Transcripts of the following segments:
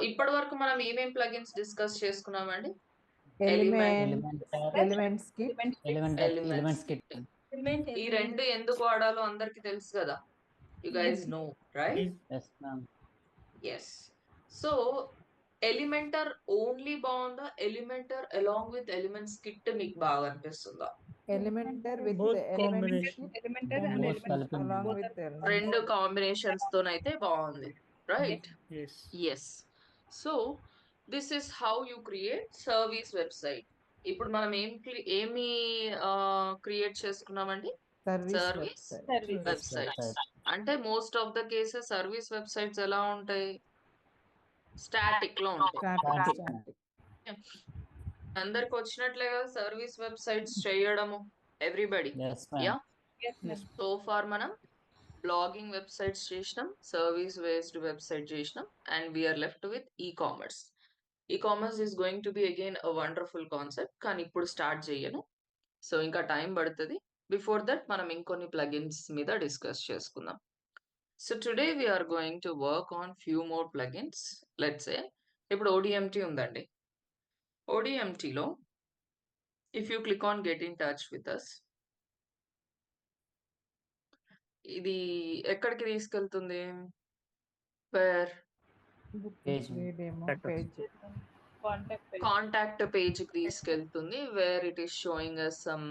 ఇప్పటి వరకు మనం ఏమేం ప్లగిన్స్ డిస్కస్ చేసుకున్నామండి? Elements Kit, Elements Kit. ఈ రెండు ఎందుకు వాడాలో అందరికి తెలుసు కదా. You guys know right? Yes, ma'am. Yes. So Elementor only బాగుందా, Elementor along with Elements Kit మీకు బాగా అనిపిస్తుందా? Elementor with Both Elements combination. Both కలిపి along ఉంది. with రెండు కాంబినేషన్స్ తోనైతే బాగుంది right. Yes. Yes. So this is how you create service website. ఇప్పుడు మనం ఏమి క్రియేట్ చేసుకున్నామండి? Service service websites. అంటే most of the cases service websites ఎలా ఉంటాయి? స్టాటిక్ లో ఉంటాయి. అందరికి వచ్చినట్లే కదా సర్వీస్ వెబ్సైట్స్ చేయడము everybody. Yes, ma'am. Yeah. So far మనం బ్లాగింగ్ వెబ్సైట్స్ చేసినాం, సర్వీస్ బేస్డ్ వెబ్సైట్ చేసినాం, and we're left with e-commerce. E-commerce is going to be again a wonderful concept, కానీ ఇప్పుడు స్టార్ట్ చేయను. సో ఇంకా టైం పడుతుంది. బిఫోర్ దట్ మనం ఇంకొన్ని ప్లగిన్స్ మీద డిస్కస్ చేసుకుందాం. So today we're going to work on few more plugins. Let's say ఇప్పుడు ఓడిఎంటి ఉందండి. ఓడిఎంటిలో if you click on get in touch with us, ఇది ఎక్కడికి తీసుకెళ్తుంది? Where Page. కాంటాక్ట్ పేజ్ కి తీసుకెళ్తుంది, where it is showing us some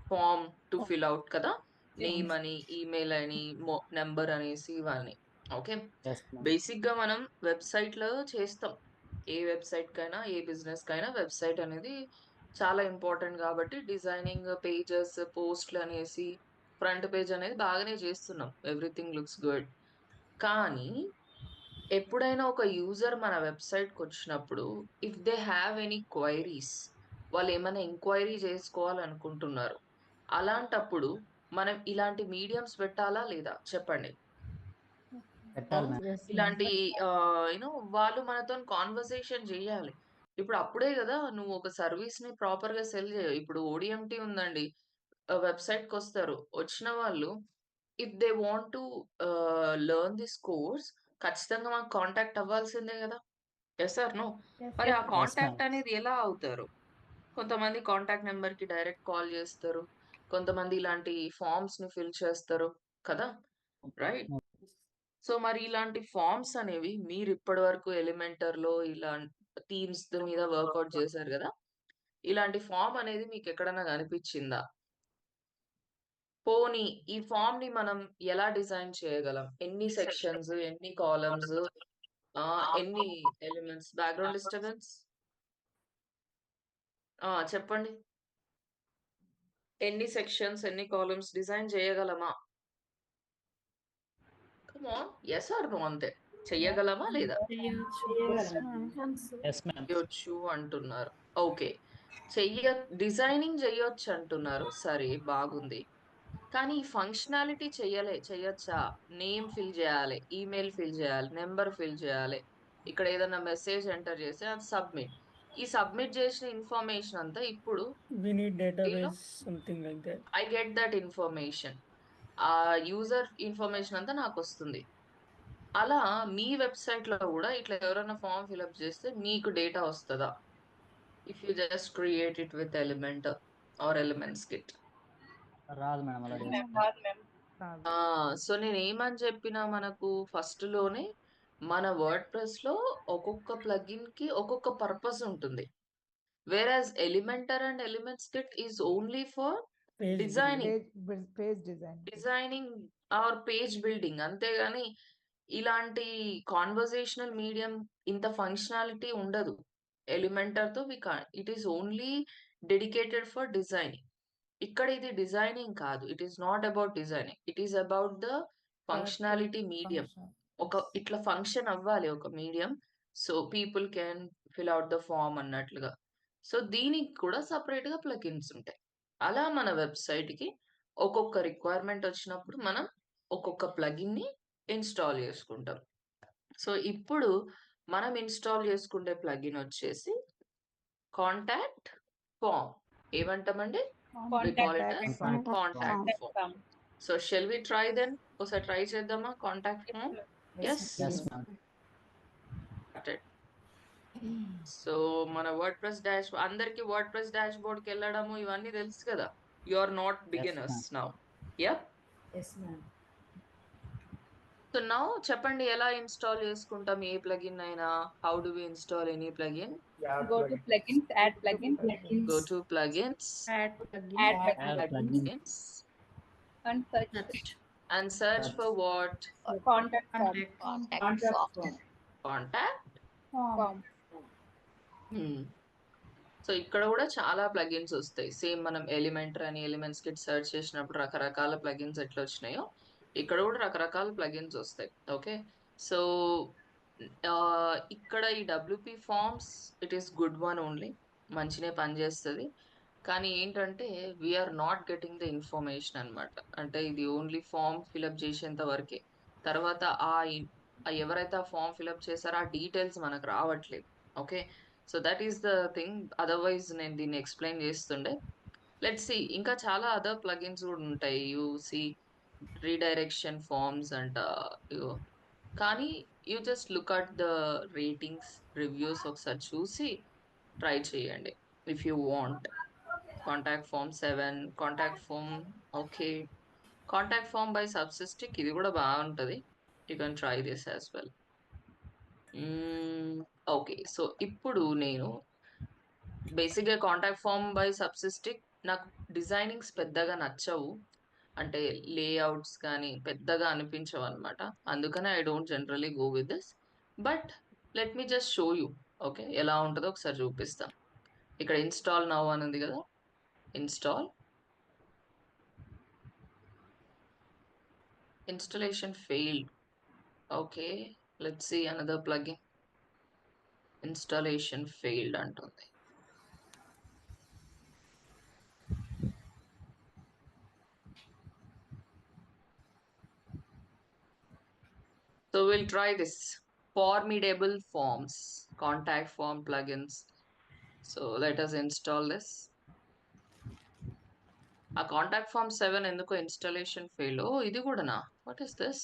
form to fill out కదా. Name అని, ఈమెయిల్ అని, నెంబర్ అనేసి ఇవన్నీ. ఓకే. Yes, ma'am. బేసిక్ గా మనం వెబ్సైట్ లో చేస్తాం. ఏ వెబ్సైట్ కైనా, ఏ బిజినెస్ కైనా వెబ్సైట్ అనేది చాలా ఇంపార్టెంట్ కాబట్టి డిజైనింగ్, పేజెస్, పోస్ట్లు అనేసి ఫ్రంట్ పేజ్ అనేది బాగానే చేస్తున్నాం. Everything looks good. కానీ ఎప్పుడైనా ఒక యూజర్ మన వెబ్సైట్కి వచ్చినప్పుడు if they have any queries, వాళ్ళు ఏమైనా ఎంక్వైరీ చేసుకోవాలనుకుంటున్నారు, అలాంటప్పుడు మనం ఇలాంటి మీడియంస్ పెట్టాలా లేదా చెప్పండి. పెట్టాలి ma'am. ఇలాంటి యూనో వాళ్ళు మనతో కాన్వర్సేషన్ చేయాలి. ఇప్పుడు అప్పుడే కదా నువ్వు ఒక సర్వీస్ ని ప్రాపర్ గా సెల్ చేయవు. ఇప్పుడు ఓడిఎంటి ఉందండి, వెబ్సైట్ కి వస్తారు, వచ్చిన వాళ్ళు if they want to learn this course ఖచ్చితంగా మాకు కాంటాక్ట్ అవ్వాల్సిందే కదా. Yes or no? మరి ఆ కాంటాక్ట్ అనేది ఎలా అవుతారు? కొంతమంది కాంటాక్ట్ నెంబర్ కి డైరెక్ట్ కాల్ చేస్తారు, కొంతమంది ఇలాంటి ఫార్మ్స్ ని ఫిల్ చేస్తారు కదా, రైట్? సో మరి ఇలాంటి ఫార్మ్స్ అనేవి మీరు ఇప్పటి వరకు ఎలిమెంటర్ లో ఇలా థీమ్స్ మీద వర్కౌట్ చేశారు కదా, ఇలాంటి ఫామ్ అనేది మీకు ఎక్కడైనా కనిపించిందా? పోనీ ఈ ఫామ్ ని మనం ఎలా డిజైన్ చేయగలం? ఎన్ని సెక్షన్స్, ఎన్ని కాలమ్స్, ఎన్ని ఎలిమెంట్స్? బ్యాక్గ్రౌండ్ డిస్టర్బెన్స్ చెప్పండి. ఎన్ని సెక్షన్స్, ఎన్ని కాలమ్స్ డిజైన్ చేయగలమా? Come on, yes or no అంతే. చెయ్యగలమా లేదా? Yes, ma'am. చెయ్యొచ్చు అంటున్నారు. ఓకే. డిజైనింగ్ చెయ్యొచ్చు అంటున్నారు, సరే బాగుంది. కానీ ఈ ఫంక్షనాలిటీ చెయ్యొచ్చా? నేమ్ ఫిల్ చేయాలి, ఈమెయిల్ ఫిల్ చేయాలి, నెంబర్ ఫిల్ చేయాలి, ఇక్కడ ఏదైనా మెసేజ్ ఎంటర్ చేస్తే అది సబ్మిట్. ఈ సబ్మిట్ చేసిన ఇన్ఫర్మేషన్ అంతా ఇప్పుడు We need database, something like that. I get that information, ఆ యూజర్ ఇన్ఫర్మేషన్ అంతా నాకు వస్తుంది. అలా మీ వెబ్సైట్ లో కూడా ఇట్లా ఎవరైనా ఫామ్ ఫిల్అప్ చేస్తే మీకు డేటా వస్తుందా? If you just create it with element or elements kit. రాదు మేడం అలా చేస్తే. సో నేను ఏమని చెప్పినా, మనకు ఫస్ట్ లోనే మన వర్డ్ ప్రెస్ లో ఒక్కొక్క ప్లగిన్ కి ఒక్కొక్క పర్పస్ ఉంటుంది. Whereas Elementor and Elements Kit is only for Page designing, page design designing or page building. అంతేగాని ఇలాంటి కాన్వర్జేషనల్ మీడియం ఇంత ఫంక్షనాలిటీ ఉండదు. ఎలిమెంటర్ తో it is only dedicated for designing. ఇక్కడ ఇది డిజైనింగ్ కాదు, it is not about designing, it is about the functionality medium. ఒక ఇట్లా ఫంక్షన్ అవ్వాలి ఒక medium, so people can fill out the form అన్నట్లుగా. సో దీనికి కూడా సపరేట్ గా ప్లగిన్స్ ఉంటాయి. అలా మన వెబ్సైట్ కి ఒక్కొక్క రిక్వైర్మెంట్ వచ్చినప్పుడు మనం ఒక్కొక్క ప్లగిన్ ని ఇన్స్టాల్ చేసుకుంటాం. సో ఇప్పుడు మనం ఇన్స్టాల్ చేసుకుంటే ప్లగిన్ వచ్చేసి కాంటాక్ట్ ఫామ్. ఏమంటామండి? We call it as contact form. So shall we try then? ఒకసారి ట్రై చేద్దామా contact form? Yes. Yes, ma'am. Started. So మన వర్డ్ ప్రెస్ డాష్ అందరికి వర్డ్ ప్రెస్ డాష్ బోర్డ్కి వెళ్ళడము ఇవన్నీ తెలుసు కదా. You are not beginners now. Yup. Yes, ma'am. So now చెప్పండి ఎలా ఇన్స్టాల్ చేసుకుంటాం ఏ ప్లగిన్ అయినా. How do we install any plugin? Go to plugins, add plugins, Go to plugins, add Add plugins, plugins. and search and search for what? contact form. Contact. Form. So ఇక్కడ కూడా చాలా plugins వస్తాయి. Same మనం Elementor అని elements kit search చేసినప్పుడు రకరకాల plugins ఎట్లా వచ్చినాయో ఇక్కడ కూడా రకరకాల ప్లగిన్స్ వస్తాయి. ఓకే, సో ఇక్కడ ఈ WP forms it is good one only, మంచినే పనిచేస్తుంది. కానీ ఏంటంటే we're not getting the information అనమాట. అంటే ఇది ఓన్లీ ఫామ్ ఫిలప్ చేసేంత వరకే. తర్వాత ఎవరైతే ఆ ఫామ్ ఫిలప్ చేశారో ఆ డీటెయిల్స్ మనకు రావట్లేదు. Okay, so that is the thing. Otherwise నేను దీన్ని ఎక్స్ప్లెయిన్ చేస్తుండే. లెట్స్ సి ఇంకా చాలా అదర్ ప్లగిన్స్ కూడా ఉంటాయి. యూ సి రీడైరెక్షన్ ఫార్మ్స్ అంట. కానీ you just look at the ratings reviews ఒకసారి చూసి ట్రై చేయండి if you want. Contact form 7, contact form okay, contact form by Supsystic ఇది కూడా బాగుంటుంది. You can try this as well. Okay, so ఇప్పుడు నేను బేసిక్గా కాంటాక్ట్ ఫార్మ్ బై సబ్సిస్టిక్ నాకు డిజైనింగ్స్ పెద్దగా నచ్చవు. అంటే లేఅవుట్స్ కానీ పెద్దగా అనిపించవు అనమాట. అందుకనే I don't generally go with this. But let me just show you. Okay, ఎలా ఉంటుందో ఒకసారి చూపిస్తాం. ఇక్కడ ఇన్స్టాల్ నౌ అని ఉంది కదా, install. Installation failed. Okay, let's see another plugin. Installation failed అంటుంది. So we'll try this formidable forms, contact form plugins. So let us install this. A contact form 7 ఎందుకో ఇన్స్టాలేషన్ ఫెయిల్. ఓ ఇది కూడానా? What is this?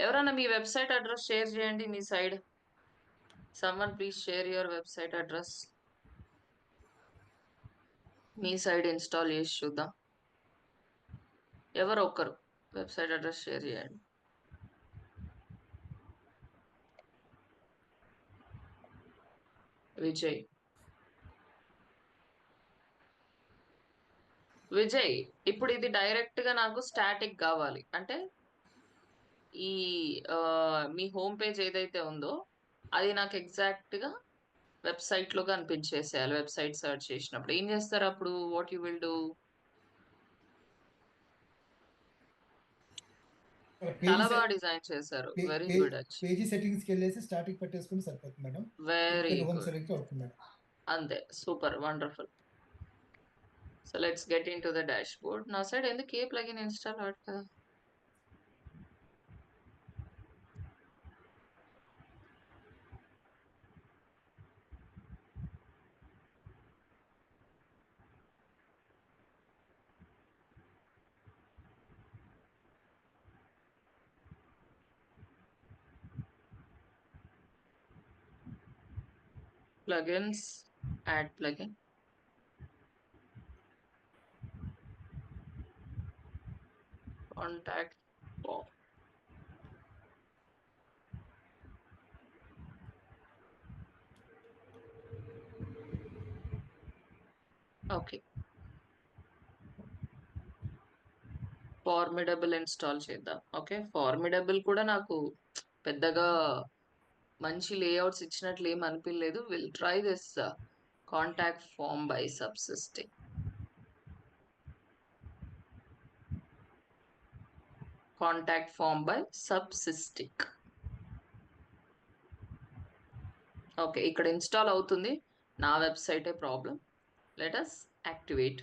ఎవరైనా మీ website address share చేయండి మీ side. Someone please share your website address. మీ side install చేసి చూద్దాం. ఎవరు ఒక్కరు వెబ్సైట్ అడ్రస్ షేర్ చేయండి. విజయ్. విజయ్, ఇప్పుడు ఇది డైరెక్ట్ గా నాకు స్టాటిక్ కావాలి అంటే ఈ మీ హోమ్ పేజ్ ఏదైతే ఉందో అది నాకు ఎగ్జాక్ట్ గా వెబ్సైట్ లో కనిపించేసేయాలి. వెబ్సైట్ సెర్చ్ చేసినప్పుడు ఏం చేస్తారు అప్పుడు? What you will do? చాలా బాగా డిజైన్ చేశారు. Very good. పేజీ సెట్టింగ్స్ కి వెళ్ళేసి స్టాటిక్ పెట్టేసుకుని సరిపోతుంది madam. Very home good. Select అవుతుంది మేడం. అంతే, super, wonderful. So let's get in to the dash board. నా సైడ్ ఎందుకు ఏ ప్లగిన్ ఇన్స్టాల్ అవ్వదు కదా? Plugins, add plugin. Contact form. Okay, Formidable install చేద్దాం. ఓకే, ఫార్మిడబుల్ కూడా నాకు పెద్దగా మంచి లేఅవుట్స్ ఇచ్చినట్లు ఏం అనిపించలేదు. Will try this contact form by Supsystic. Contact form by Supsystic. Okay, ఇక్కడ ఇన్స్టాల్ అవుతుంది. నా వెబ్సైటే problem. Let us activate.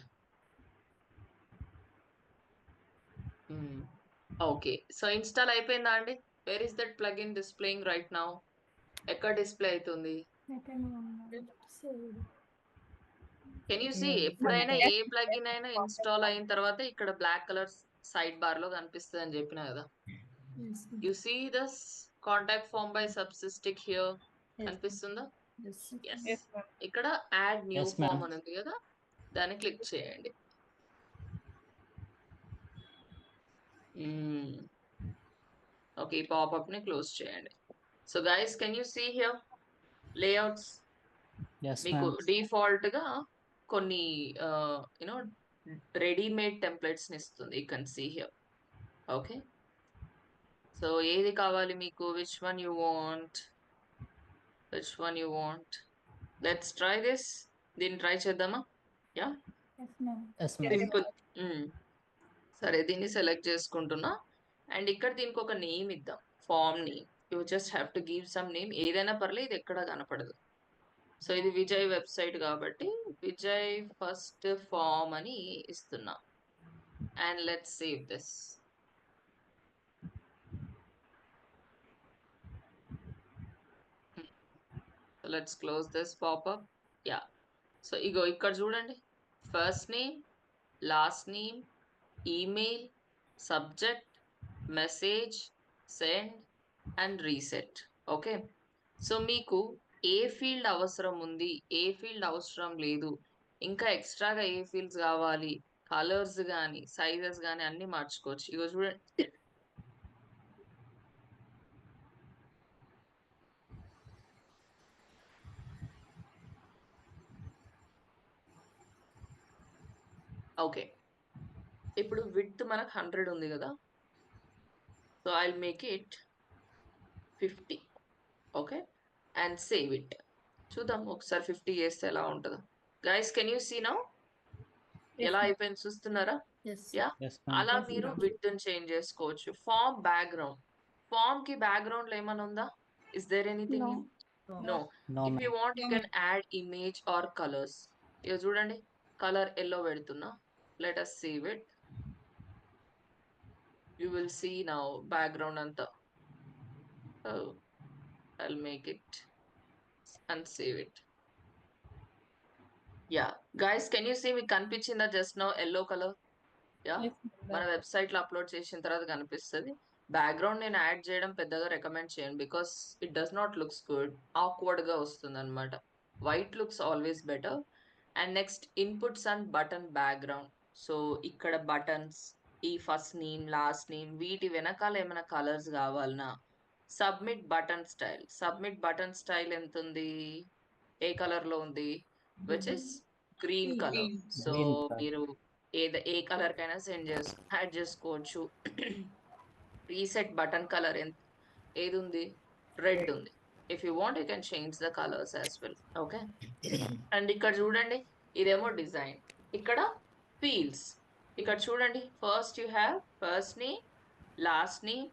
Okay, so install అయిపోయిందా అండి? Where is that plugin displaying right now? ఎక్కడ డిస్ప్లే అవుతుంది? Can you see? ఎప్పుడైనా ఏ ప్లగిన్ అయినా ఇన్స్టాల్ అయిన తర్వాత ఇక్కడ బ్లాక్ కలర్ సైడ్ బార్ లో కనిపిస్తుంది అని చెప్పిన కదా. You see this contact form by Supsystic here కనిపిస్తుందా? Yes. Yes Yes, ma'am. ఇక్కడ add new Yes, form ma'am. అని ఉంది కదా, దాన్ని క్లిక్ చేయండి. ఓకే, ఈ పాపప్ ని క్లోజ్ చేయండి. So guys, can you see here layouts? Yes, మీకు ma'am. డిఫాల్ట్ గా కొన్ని యునో రెడీమేడ్ టెంప్లెట్స్ ని ఇస్తుంది. You can see here. Okay, so ఏది కావాలి మీకు? Which one you want? Which one you want? Let's try this. దీన్ని ట్రై చేద్దామా? Yeah, Yes, ma'am. సింపుల్. సరే, దీన్ని సెలెక్ట్ చేసుకుంటున్నా. అండ్ ఇక్కడ దీనికి ఒక నేమ్ ఇద్దాం, form name. You just have to give some name, ఏదైనా పర్లేదు, ఇది ఎక్కడ కనపడదు. సో ఇది విజయ్ వెబ్సైట్ కాబట్టి విజయ్ ఫస్ట్ ఫామ్ అని ఇస్తున్నా. And let's save this. Let's close this popup. Yeah, so ఇగో ఇక్కడ చూడండి, first name, last name, email, subject, message, send and reset. Okay, so మీకు ఏ ఫీల్డ్ అవసరం ఉంది, ఏ ఫీల్డ్ అవసరం లేదు, ఇంకా ఎక్స్ట్రాగా ఏ ఫీల్డ్స్ కావాలి, కలర్స్ కానీ సైజెస్ కానీ అన్ని మార్చుకోవచ్చు. ఇగో చూడండి, ఓకే. ఇప్పుడు విడ్త్ మనకు 100 ఉంది కదా, so I make it 50. Okay, and save it. చూద్దాం ఒకసారి 50 చేస్తే ఎలా ఉంటుందో. Guys, can you see now ఎలా అయిపోయింది? చూస్తున్నారా? Yeah, Yes, ma'am. అలా మీరు విడ్త్ చేంజ్ చేసుకోవచ్చు. ఫామ్ బ్యాక్గ్రౌండ్, ఫామ్ కి బ్యాక్గ్రౌండ్ లో ఏమైనా ఉందా? Is there anything? No. No, if you ma'am. Want you can add image or colours. ఇక చూడండి, కలర్ ఎల్లో పెడుతున్నా. Let us save it. You will see now background అంతా. I'll make it and save it. Yeah, guys, can you see మీకు కనిపించిందా just now yellow colour? Yeah, Yes, మన ma'am. Website లో upload చేసిన తర్వాత కనిపిస్తుంది. Background నేను యాడ్ చేయడం పెద్దగా రికమెండ్ చేయను, because it does not looks good, awkward గా వస్తుంది అనమాట. White looks always better. And next, inputs and button background. So ఇక్కడ బటన్స్, ఈ ఫస్ట్ నేమ్, లాస్ట్ నేమ్, వీటి వెనకాల ఏమైనా కలర్స్ కావాలన్నా, submit button style. Submit button style ఎంత ఉంది, ఏ కలర్ లో ఉంది? Which is green colour. So Green color. మీరు ఏ కలర్ కైనా యాడ్ చేసుకోవచ్చు. రీసెట్ బటన్ కలర్ ఏది ఉంది? రెడ్ ఉంది. If you want you can change the colours as well. Okay, and ఇక్కడ చూడండి, ఇదేమో డిజైన్. ఇక్కడ ఫీల్డ్స్. ఇక్కడ చూడండి, first you have first name, last name,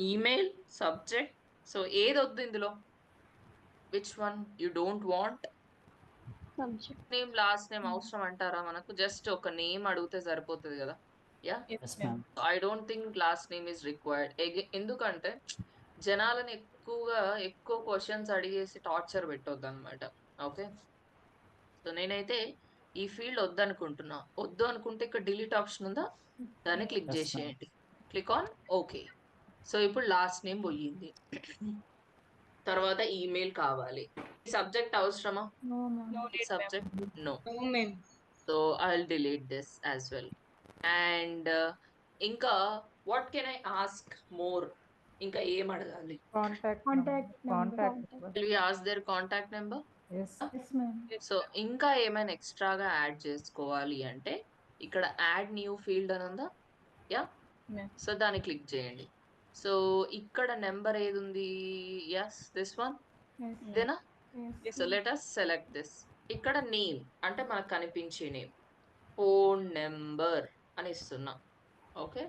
email, subject. So ఏది వద్దు ఇందులో? Which one you don't want? Name, last name అవసరం అంటారా మనకు? జస్ట్ ఒక నేమ్ అడిగితే సరిపోతుంది కదా. Yeah, Yes, ma'am. I don't think last name is required. ఎందుకంటే జనాలను ఎక్కువ క్వశ్చన్స్ అడిగేసి టార్చర్ పెట్టొద్దు అనమాట. ఓకే, సో నేనైతే ఈ ఫీల్డ్ వద్దనుకుంటున్నా. వద్దు అనుకుంటే ఇక్కడ డిలీట్ ఆప్షన్ ఉందా, దాన్ని క్లిక్ Yes, ma'am. చేసేయండి. Click on okay. సో ఇప్పుడు లాస్ట్ నేమ్ పోయింది. తర్వాత ఈమెయిల్ కావాలి. సబ్జెక్ట్ అవసరమా? No need, ma'am. Subject no. No, ma'am. So I'll delete this as well. And ఇంకా what can I ask more? ఇంకా ఏం అడగాలి? Contact number. Will we ask their contact number? Yes. So ఇంకా ఏమైనా ఎక్స్ట్రాగా add చేసుకోవాలి అంటే ఇక్కడ యాడ్ న్యూ ఫీల్డ్ అని ఉందా? Yeah, Yeah. సో దాన్ని క్లిక్ చేయండి. సో ఇక్కడ నెంబర్ ఏది ఉంది? Yes, this one. ఇదేనా? So let us select this. ఇక్కడ నేమ్ అంటే మనకు కనిపించే నేమ్, ఫోన్ నెంబర్ అని ఇస్తున్నా. Okay,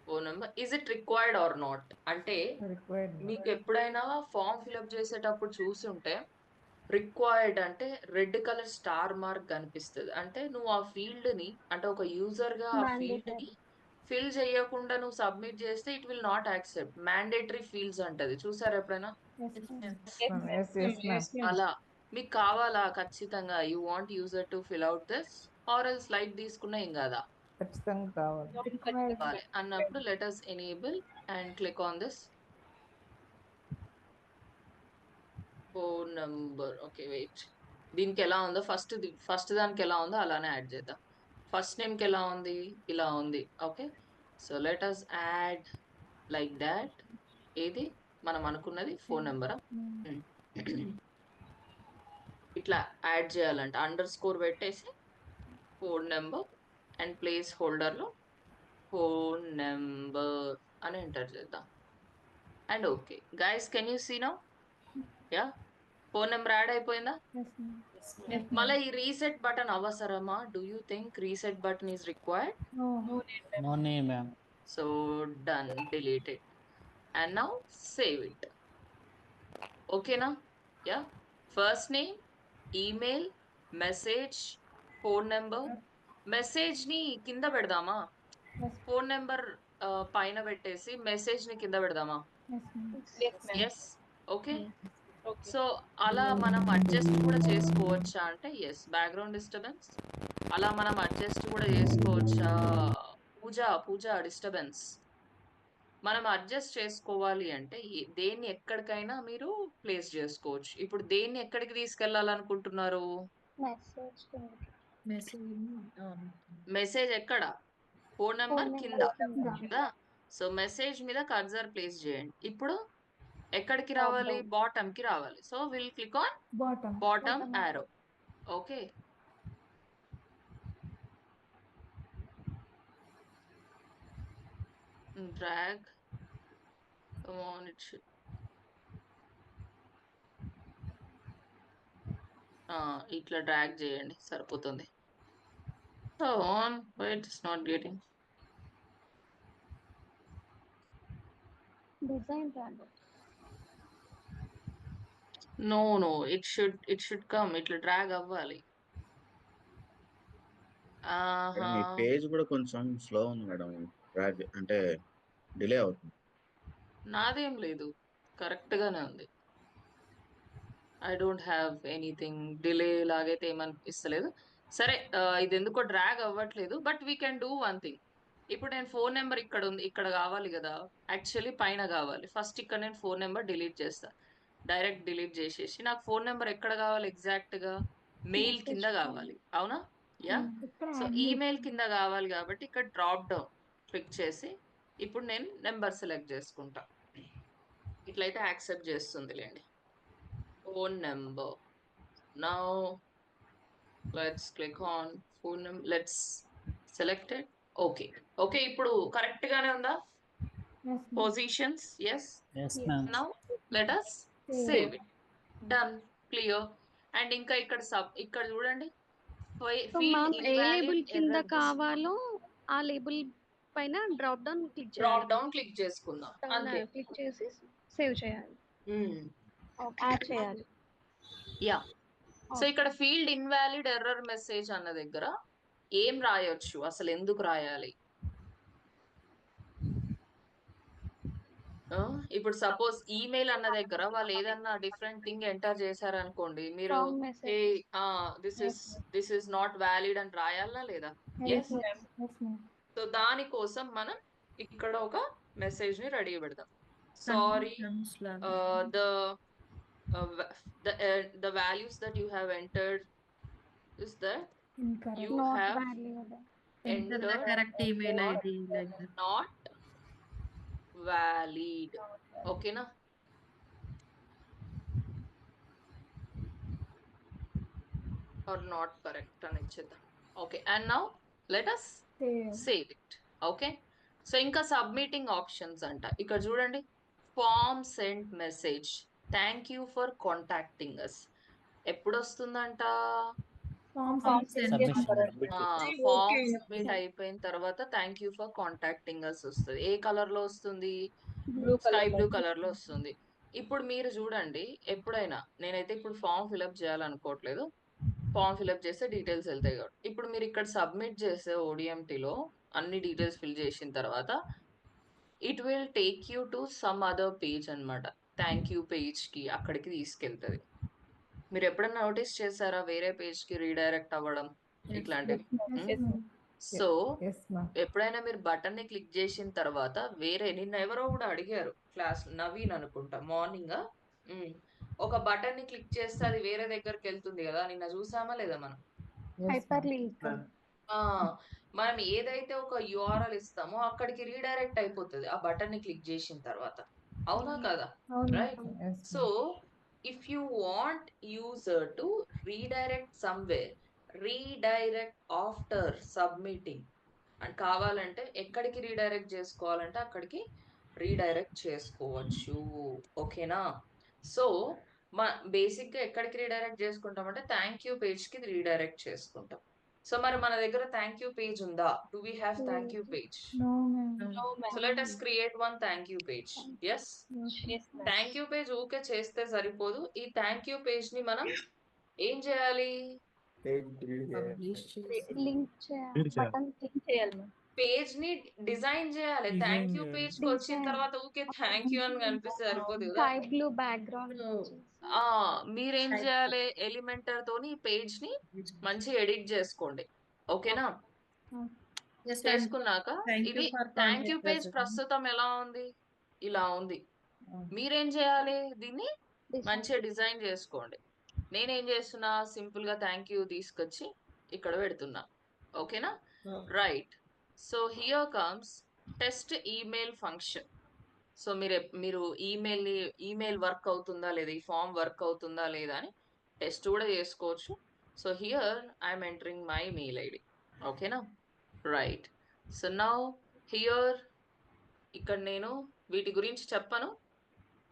phone number. Is it required or not అంటే Required. మీకు ఎప్పుడైనా ఫామ్ ఫిల్అప్ చేసేటప్పుడు చూసి ఉంటే, రిక్వైర్డ్ అంటే రెడ్ కలర్ స్టార్ మార్క్ కనిపిస్తుంది. అంటే నువ్వు ఆ ఫీల్డ్ ని, అంటే ఒక యూజర్ గా ఆ ఫీల్డ్ ని ఫిల్ చేయకుండా నువ్వు సబ్మిట్ చేస్తే it will not accept. Mandatory fields అంటది, చూసారు ఎప్పుడైనా? Yes, ma'am. అలా మీకు కావాలా ఖచ్చితంగా? You want user to fill out this or else light తీసుకున్నా ఏం కాదా? ఖచ్చితంగా కావాలి. కావాలి అన్నప్పుడు let us enable and click on this. Phone number. Okay, wait. దీనికి ఎలా ఉందో ఫస్ట్ దానికి ఎలా ఉందో అలానే యాడ్ చేద్దాం. ఫస్ట్ నేమ్కి ఎలా ఉంది? ఇలా ఉంది. Okay, so let us add like that. ఏది మనం అనుకున్నది ఫోన్ నెంబరా? ఇట్లా యాడ్ చేయాలంటే అండర్ స్కోర్ పెట్టేసి ఫోన్ నెంబర్ అండ్ ప్లేస్ హోల్డర్లో ఫోన్ నెంబర్ అని ఎంటర్ చేద్దాం. And okay guys, can you see now? Yeah, phone number add అయిపోయిందా? Yes, మళ్ళీ ఈ రీసెట్ బటన్ అవసరమా? Do you think reset button is required? No. No need, ma'am. So done, delete it and now save it. ఓకేనా? Yeah, first name, email, message, phone number. Message ని కింద పెడదామా? Yes. Phone number పైన పెట్టేసి message ని కింద పెడదామా? Yes, ma'am. Yes, ma'am. Yes. Okay, Okay. So అలా మనం అడ్జస్ట్ కూడా చేసుకోవచ్చా అంటే ఎస్. బ్యాక్గ్రౌండ్ డిస్టర్బెన్స్ అలా మనం అడ్జస్ట్ కూడా చేసుకోవచ్చా? పూజ డిస్టర్బెన్స్ మనం అడ్జస్ట్ చేసుకోవాలి అంటే దేన్ని ఎక్కడికైనా మీరు ప్లేస్ చేసుకోవచ్చు. ఇప్పుడు దేన్ని ఎక్కడికి తీసుకెళ్లాలనుకుంటున్నారు? మెసేజ్ ఎక్కడ? ఫోన్ నెంబర్ కింద కదా. సో మెసేజ్ మీద కర్సర్ ప్లేస్ చేయండి. ఇప్పుడు ఎక్కడికి రావాలి? బాటమ్ కి రావాలి. So will click on Bottom. Bottom arrow. Okay, drag. Come on, it should. ఇట్లా డ్రాగ్ చేయండి సరిపోతుంది. So on, but it's not getting. No, it should come. ఇట్లా డ్రాగ్ అవ్వాలి. మేడం, ఈ పేజ్ కూడా కొంచెం స్లో ఉంది మేడం. డ్రాగ్ అంటే డిలే అవుతుంది. నాదేం లేదు, కరెక్ట్ గానే ఉంది. I don't have anything delay లాగైతే ఏమనిపిస్తలేదు. సరే, ఇది ఎందుకో డ్రాగ్ అవ్వట్లేదు. But we can do one thing. ఇప్పుడు నేను ఫోన్ నెంబర్ ఇక్కడ ఉంది, ఇక్కడ కావాలి కదా. యాక్చువల్లీ పైన కావాలి. ఫస్ట్ ఇక్కడ నేను ఫోన్ నెంబర్ డిలీట్ చేస్తా. డైరెక్ట్ డిలీట్ చేసేసి నాకు ఫోన్ నెంబర్ ఎక్కడ కావాలి? ఎగ్జాక్ట్ గా మెయిల్ కింద కావాలి. అవునా? యా, సో ఈమెయిల్ కింద కావాలి కాబట్టి ఇక్కడ డ్రాప్ డౌన్ క్లిక్ చేసి ఇప్పుడు నేను నెంబర్ సెలెక్ట్ చేసుకుంటా. ఇట్లయితే యాక్సెప్ట్ చేస్తుంది లేండి. phone number. Now let's click on phone number. Let's select it. Okay. Okay, ఇప్పుడు కరెక్ట్ గానే ఉందా? Yes, ma'am. Positions, yes. Yes, ma'am. Now let us save it. Done, clear. And ఇంకా ఇక్కడ చూడండి. సో మ్యామ్ ఏ label కింద కావాలో ఆ label పైన drop down click drop down click చేసుకుందాం. అంతే. క్లిక్ చేసి సేవ్ చేయాలి. Add చేయాలి. యా, సో ఇక్కడ ఫీల్డ్ ఇన్వాలిడ్ ఎర్రర్ మెసేజ్ అన్న దగ్గర ఏం రాయొచ్చు? అసలు ఎందుకు రాయాలి? ఇప్పుడు సపోజ్ ఈమెయిల్ అన్న దగ్గర వాళ్ళు ఏదన్నా డిఫరెంట్ థింగ్ ఎంటర్ చేశారనుకోండి, మీరు Wrong message. This is not valid అని రాయాలా లేదా? Yes, yes. ma'am. Yes, ma'am. So దానికోసం మనం ఇక్కడ ఒక మెసేజ్ ని రెడీ పెడదాం. Sorry, the values that you have entered is that Incorrect. you Not have valid. entered the correct email ID like that. not valid. Okay na? Or not correct అని ఇచ్చేద్దాం. Okay, and now let us save it. Okay, so ఇంకా submitting options అంట. ఇక్కడ చూడండి, form send message, thank you for contacting us. ఎప్పుడు వస్తుందంట? Form Form submission. submission. Form submit అయిపోయిన తర్వాత thank you for contacting us వస్తుంది. ఏ కలర్ లో వస్తుంది? Blue sky color. Blue colour లో వస్తుంది. ఇప్పుడు మీరు చూడండి, ఎప్పుడైనా నేనైతే ఇప్పుడు ఫామ్ ఫిల్అప్ చేయాలనుకోవట్లేదు. ఫామ్ ఫిల్అప్ చేస్తే డీటెయిల్స్ వెళ్తాయి కాబట్టి ఇప్పుడు మీరు ఇక్కడ సబ్మిట్ చేసే ఓడిఎంటీలో అన్ని డీటెయిల్స్ ఫిల్ చేసిన తర్వాత it will take you to some other page అన్నమాట. థ్యాంక్ యూ పేజ్ కి అక్కడికి తీసుకెళ్తుంది. మీరు ఎప్పుడన్నా నోటీస్ చేశారా వేరే పేజ్ కి రీడైరెక్ట్ అవ్వడం ఇట్లాంటివి? Yes, ma'am. So Yes, ma'am. ఎప్పుడైనా మీరు బటన్ ని క్లిక్ చేసిన తర్వాత నిన్న ఎవరో కూడా అడిగారు, క్లాస్ నవీన్ అనుకుంటా, మార్నింగ్ ఒక బటన్ ని క్లిక్ చేస్తే అది వేరే దగ్గరికి వెళ్తుంది కదా, నిన్న చూసామా లేదా మనం? Hyper link. ఆ మనం ఏదైతే ఒక యూఆర్ఎల్ ఇస్తామో అక్కడికి రీడైరెక్ట్ అయిపోతుంది ఆ బటన్ ని క్లిక్ చేసిన తర్వాత, అవునా కదా? అవును right. So if you want user to redirect somewhere, redirect after submitting and కావాలంటే ఎక్కడికి రీడైరెక్ట్ చేసుకోవాలంటే అక్కడికి రీడైరెక్ట్ చేసుకోవచ్చు. ఓకేనా? సో బేసిక్గా ఎక్కడికి రీడైరెక్ట్ చేసుకుంటామంటే థ్యాంక్ యూ పేజ్కి రీడైరెక్ట్ చేసుకుంటాం. సో మరి మన దగ్గర థ్యాంక్ యూ పేజ్ ఉందా? Do we have thank you page? No, ma'am. No, so ma'am. లెట్ us create one thank you page. Yes. Yes, ma'am. Thank you page ఊకే చేస్తే సరిపోదు. ఈ థ్యాంక్ యూ పేజ్ ని మనం ఏం చేయాలి? పబ్లిష్ చేసి లింక్ చేయాలి, బటన్ Link చేయాలి ma'am. పేజ్ ని డిజైన్ చేయాలి. Design థ్యాంక్ యూ చేయాలి. పేజ్ కి వచ్చిన తర్వాత ఊకే థ్యాంక్ యూ అని కనిపిస్తే సరిపోదు కదా. Sky blue background. ఆ మీరేం చేయాలి? ఎలిమెంటర్ తోని ఈ పేజ్ ని మంచి ఎడిట్ చేసుకోండి. ఓకేనా? చేసుకున్నాక ఇది థ్యాంక్ యూ పేజ్ ప్రస్తుతం ఎలా ఉంది? ఇలా ఉంది. మీరేం చేయాలి? దీన్ని మంచిగా డిజైన్ చేసుకోండి. నేనేం చేస్తున్నా, సింపుల్ గా థ్యాంక్ యూ తీసుకొచ్చి ఇక్కడ పెడుతున్నా. ఓకేనా? Right. So here comes test email function. So మీరు ఈమెయిల్ వర్క్ అవుతుందా లేదా, ఈ ఫామ్ వర్క్ అవుతుందా లేదా అని టెస్ట్ కూడా చేసుకోవచ్చు. So here I'm entering my mail ID. ఓకేనా? రైట్. సో నౌ హియర్ ఇక్కడ నేను వీటి గురించి చెప్పను,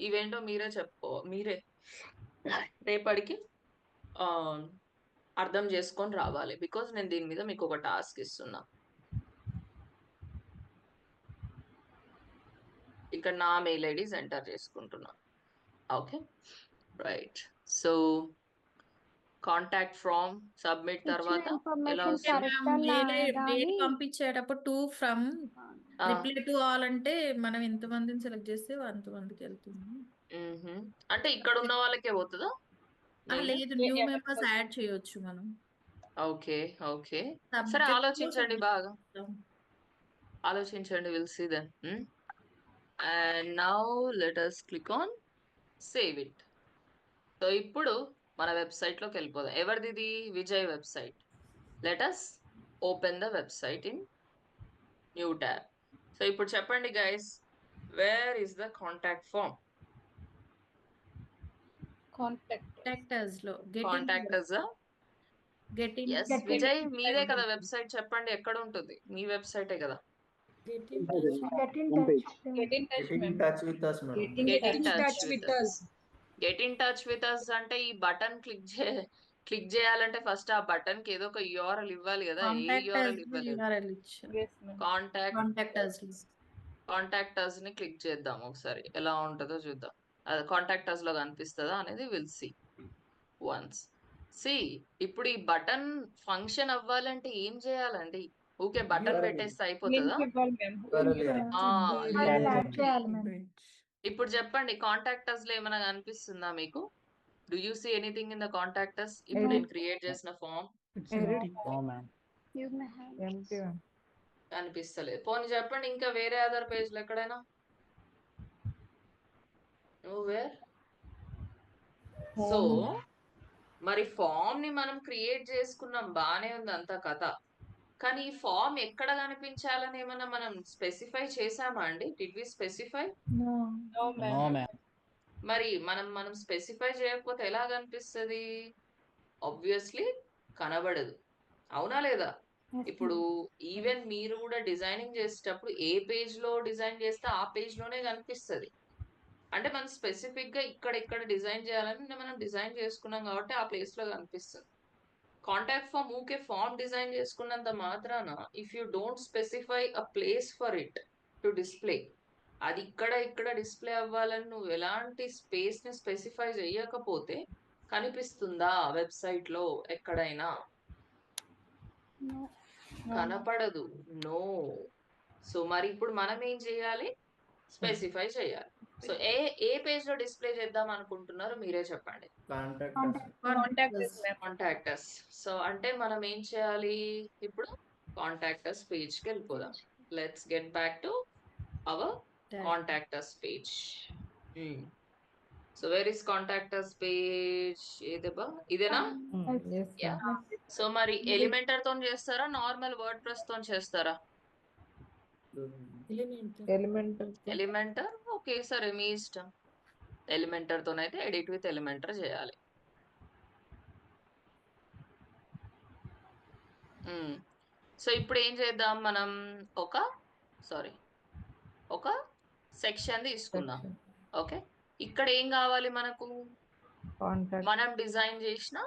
ఇవేంటో మీరే రేపటికి అర్థం చేసుకొని రావాలి. బికాజ్ నేను దీని మీద మీకు ఒక టాస్క్ ఇస్తున్నా. ఇక్కడ నా మెయిల్ ఐడీస్ ఎంటర్ చేసుకుంటున్నా. Okay right. So contact form submit తర్వాత ఎలా వస్తుంది? మెయిల్ పంపించేటప్పుడు to from reply to all అంటే మనం ఎంతమందిని సెలెక్ట్ చేస్తే అంతమందికి వెళ్తుంది. అంటే ఇక్కడ ఉన్న వాళ్ళకే పోతుందా? లేదు, న్యూ మెంబర్స్ యాడ్ చేయొచ్చు మనం. ఓకే ఓకే సరే, ఆలోచించండి, బాగా ఆలోచించండి. Will see then. And now let us click on save it. So ఇప్పుడు మన వెబ్సైట్ లోకి వెళ్ళిపోదాం. ఎవరిది ఇది? Vijay website. Let us open the website in new tab. So ఇప్పుడు చెప్పండి guys, where is the contact form? Contact us లో contact us. yes Vijay, మీదే కదా వెబ్సైట్, చెప్పండి ఎక్కడ ఉంటుంది? మీ వెబ్సైటే కదా. Get in touch. Get in touch ma'am. Get in touch with us. Get in touch with us అంటే ఈ బటన్ క్లిక్ చేయాలంటే ఫస్ట్ ఆ బటన్ కి ఏదో ఒక URL ఇవ్వాలి కదా. ఏ URL ఇవ్వాలి? Yes ma'am. కాంటాక్ట్ us ని క్లిక్ చేద్దాం ఒకసారి, ఎలా ఉంటుందో చూద్దాం. అది కాంటాక్ట్ us లో కనిపిస్తుందా అనేది విల్ సీ వన్స్. సి ఇప్పుడు ఈ బటన్ ఫంక్షన్ అవ్వాలంటే ఏం చేయాలండి? ఊకే బటన్ పెట్టేస్తే అయిపోతుందా? Link ఇవ్వాలి ma'am. Add చేయాలి ma'am. ఇప్పుడు చెప్పండి, కాంటాక్ట్ us లో ఏమైనా కనిపిస్తుందా మీకు? Do you see anything in the contact us? ఇప్పుడు నేను క్రియేట్ చేసిన form No, ma'am. You may have empty one. కనిపిస్తలేదు. పోనీ చెప్పండి ఇంకా వేరే అదర్ పేజ్ లో ఎక్కడైనా. వేర్? సో మరి ఫామ్ ని మనం క్రియేట్ చేసుకున్నాం, బానే ఉంది అంతా కథ. కానీ ఈ ఫామ్ ఎక్కడ కనిపించాలని ఏమన్నా మనం స్పెసిఫై చేసామా అండి? Did we specify? No. No No, ma'am. ma'am. మరి మనం స్పెసిఫై చేయకపోతే ఎలా కనిపిస్తుంది? ఆబ్వియస్లీ కనబడదు, అవునా లేదా? Yes, ఇప్పుడు ఈవెన్ మీరు కూడా డిజైనింగ్ చేసేటప్పుడు ఏ పేజ్ లో డిజైన్ చేస్తే ఆ పేజ్ లోనే కనిపిస్తుంది. అంటే మనం స్పెసిఫిక్ గా ఇక్కడ డిజైన్ చేయాలని మనం డిజైన్ చేసుకున్నాం కాబట్టి ఆ ప్లేస్ లో కనిపిస్తుంది. కాంటాక్ట్ ఫామ్ ఊకే ఫామ్ డిజైన్ చేసుకున్నంత మాత్రాన if you don't specify a place for it to display, అది ఇక్కడ డిస్ప్లే అవ్వాలని నువ్వు ఎలాంటి స్పేస్ ని స్పెసిఫై చేయకపోతే కనిపిస్తుందా వెబ్సైట్ లో ఎక్కడైనా? no. కనపడదు. నో. సో మరి ఇప్పుడు మనం ఏం చేయాలి? స్పెసిఫై చేయాలి. సో ఏ పేజ్ లో డిస్ప్లే చేద్దాం అనుకుంటున్నారు మీరే చెప్పండి. Contact us ma'am. Contact us. So అంటే మనం ఏం చేయాలి? ఇప్పుడు కాంటాక్ట్ us పేజ్ కి వెళ్ళిపోదాం. Let's get back to our contact us page. So where is contact us page ఏదేబా ఇదేనా? Yes, యా. ma'am. సో మరి ఎలిమెంటర్ తో చేస్తారా నార్మల్ వర్డ్ ప్రెస్ తో చేస్తారా? Elemental. ఎలిమెంటర్ ఓకే సరే మీ ఇష్టం. ఎలిమెంటర్ తోనైతే ఎడిట్ విత్ ఎలిమెంటర్ చేయాలి. సో ఇప్పుడు ఏం చేద్దాం మనం ఒక సెక్షన్ తీసుకుందాం. ఓకే ఇక్కడ ఏం కావాలి మనకు? Contact మనం డిజైన్ చేసిన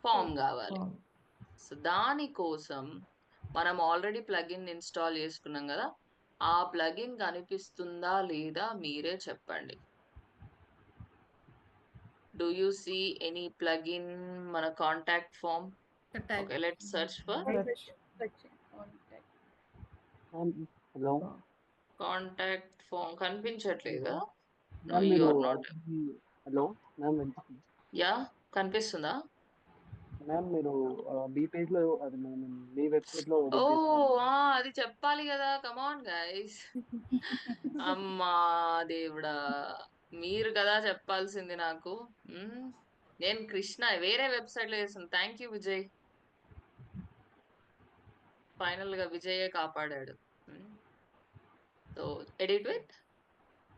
ఫామ్ కావాలి. form. సో దానికోసం మనం ఆల్రెడీ ప్లగిన్ ఇన్స్టాల్ చేసుకున్నాం కదా, ఆ ప్లగిన్ కనిపిస్తుందా లేదా మీరే చెప్పండి. Do you see any plugin మన contact form? Okay let's search for hello contact form. కనిపించట్లేదా? మ్యామ్ యు మీరు ఆర్ నాట్. హలో మ్యామ్ వినిపిస్తుందా? యా కనిపిస్తుందా? మ్యామ్ మీరు మీ పేజ్ లో అది మేము మీ వెబ్సైట్ లో ఓ edit చేసాము. అది చెప్పాలి కదా. Come on guys. అమ్మా దేవుడా, మీరు కదా చెప్పాల్సింది నాకు. నేను కృష్ణ వేరే వెబ్సైట్ లో చేస్తాను. Thank you Vijay. ఫైనల్ గా విజయే కాపాడాడు. సో ఎడిట్ విత్